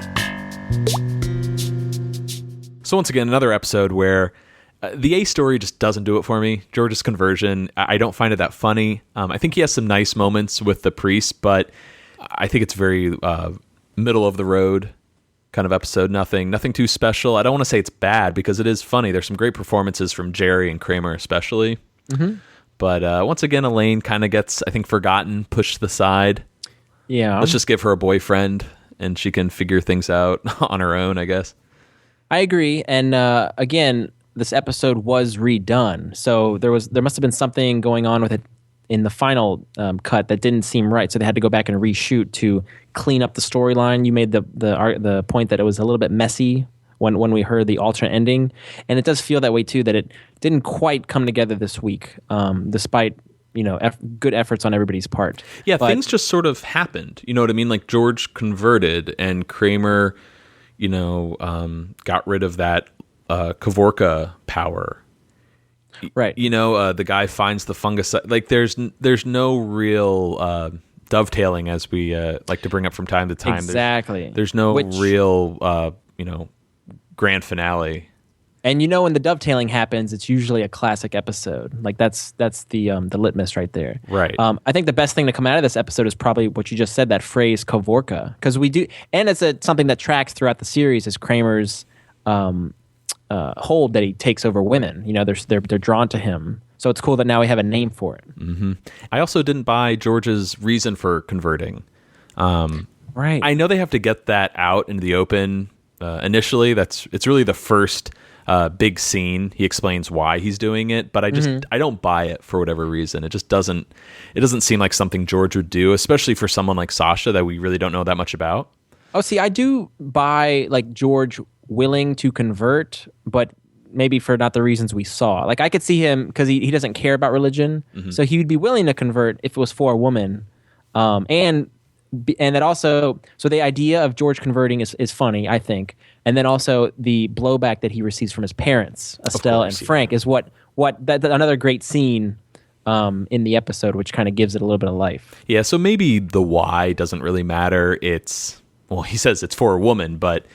So once again, another episode where the A story just doesn't do it for me. George's conversion, I don't find it that funny. I think he has some nice moments with the priest, but I think it's very middle of the road kind of episode. Nothing too special. I don't want to say it's bad because it is funny. There's some great performances from Jerry and Kramer especially. Mm-hmm. But once again, Elaine kind of gets, I think, forgotten, pushed to the side. Yeah. Let's just give her a boyfriend and she can figure things out on her own, I guess. I agree. And again, this episode was redone, so there must have been something going on with it in the final cut that didn't seem right. So they had to go back and reshoot to clean up the storyline. You made the point that it was a little bit messy when we heard the alternate ending, and it does feel that way too. That it didn't quite come together this week, despite good efforts on everybody's part. Yeah, things just sort of happened. You know what I mean? Like George converted, and Kramer, got rid of that Kavorka power. Right. The guy finds the fungicide. Like there's no real dovetailing, as we like to bring up from time to time. Exactly. There's no real grand finale. And when the dovetailing happens, it's usually a classic episode. Like that's the litmus right there. Right. I think the best thing to come out of this episode is probably what you just said, that phrase Kavorka, because we do, and it's something that tracks throughout the series is Kramer's hold that he takes over women. They're drawn to him. So it's cool that now we have a name for it. Mm-hmm. I also didn't buy George's reason for converting. Right. I know they have to get that out into the open initially. It's really the first big scene. He explains why he's doing it, but I don't buy it for whatever reason. It just doesn't seem like something George would do, especially for someone like Sasha that we really don't know that much about. Oh, see, I do buy like George willing to convert, but maybe for not the reasons we saw. Like I could see him because he doesn't care about religion, so he would be willing to convert if it was for a woman, and that also. So the idea of George converting is funny, I think, and then also the blowback that he receives from his parents, Estelle and Frank, is what another great scene in the episode, which kind of gives it a little bit of life. Yeah, so maybe the why doesn't really matter. He says it's for a woman, but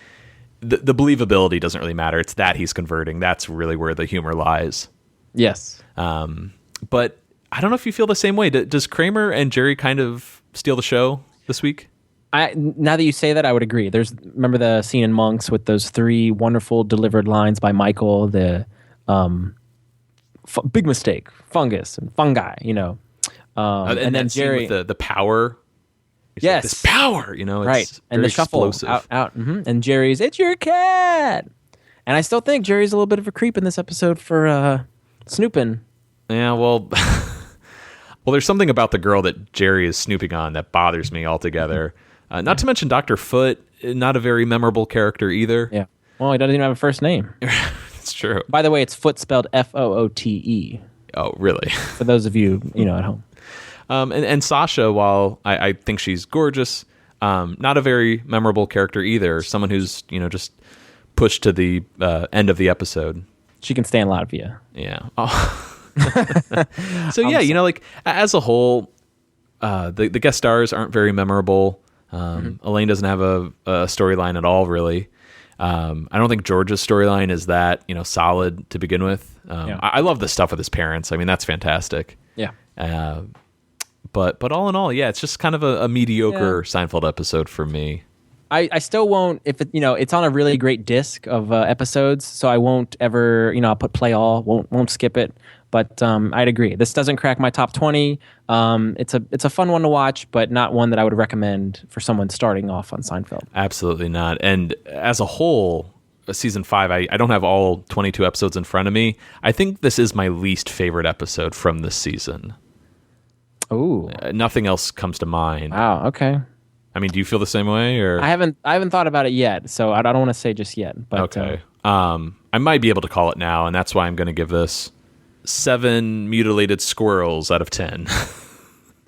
the believability doesn't really matter. It's that he's converting. That's really where the humor lies. Yes. But I don't know if you feel the same way. Does Kramer and Jerry kind of steal the show this week? Now that you say that, I would agree. Remember the scene in Monks with those 3 wonderful delivered lines by Michael, the big mistake, fungus and fungi, and then Jerry with the power. Yes, like, this power, it's right, and the shuffle explosive. out, and Jerry's, it's your cat, and I still think Jerry's a little bit of a creep in this episode for snooping. Yeah, well, there's something about the girl that Jerry is snooping on that bothers me altogether. Not to mention Dr. Foot, not a very memorable character either. Yeah, well, he doesn't even have a first name. It's true. By the way, it's Foot spelled Foote. Oh, really? For those of you at home. And Sasha, while I think she's gorgeous, not a very memorable character either. Someone who's, just pushed to the end of the episode. She can stay in Latvia. Yeah. So yeah, like as a whole, the guest stars aren't very memorable. Elaine doesn't have a storyline at all, really. I don't think George's storyline is that, solid to begin with. I love the stuff with his parents. I mean, that's fantastic. Yeah. But all in all, yeah, it's just kind of a mediocre Seinfeld episode for me. I still won't, if it's on a really great disc of episodes, so I won't ever, I'll put play all, won't skip it. But I'd agree. This doesn't crack my top 20. It's a fun one to watch, but not one that I would recommend for someone starting off on Seinfeld. Absolutely not. And as a whole, season 5, I don't have all 22 episodes in front of me. I think this is my least favorite episode from this season. Ooh. Nothing else comes to mind. Wow, okay. I mean, do you feel the same way? Or I haven't thought about it yet, so I don't want to say just yet. But, okay. I might be able to call it now, and that's why I'm going to give this 7 mutilated squirrels out of 10.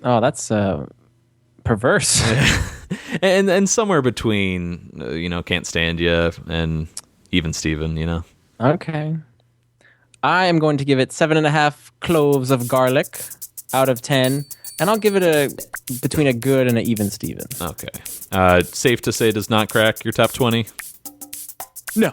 Oh, that's perverse. and somewhere between, Can't Stand Ya and Even Steven, Okay. I am going to give it 7.5 cloves of garlic out of 10, and I'll give it between a good and an even Steven. Okay. Safe to say does not crack your top 20? No.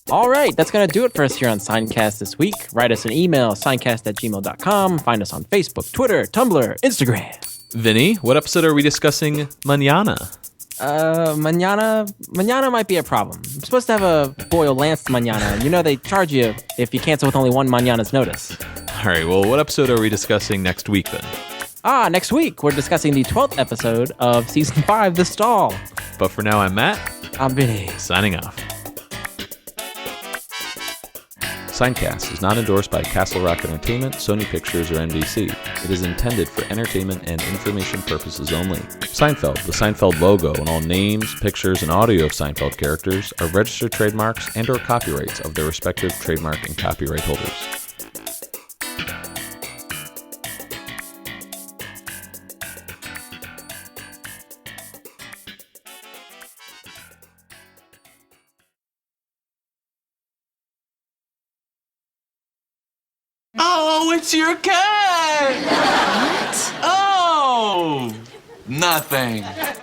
All right, that's going to do it for us here on Seincast this week. Write us an email, seincast@gmail.com. Find us on Facebook, Twitter, Tumblr, Instagram. Vinny, what episode are we discussing mañana? Mañana might be a problem. I'm supposed to have a boil Lance mañana. They charge you if you cancel with only one mañana's notice. All right, well, what episode are we discussing next week then? Next week, we're discussing the 12th episode of Season 5, The Stall. But for now, I'm Matt. I'm Vinny. Signing off. Seincast is not endorsed by Castle Rock Entertainment, Sony Pictures, or NBC. It is intended for entertainment and information purposes only. Seinfeld, the Seinfeld logo, and all names, pictures, and audio of Seinfeld characters are registered trademarks and/or copyrights of their respective trademark and copyright holders. Oh, it's your cat! What? Oh! Nothing.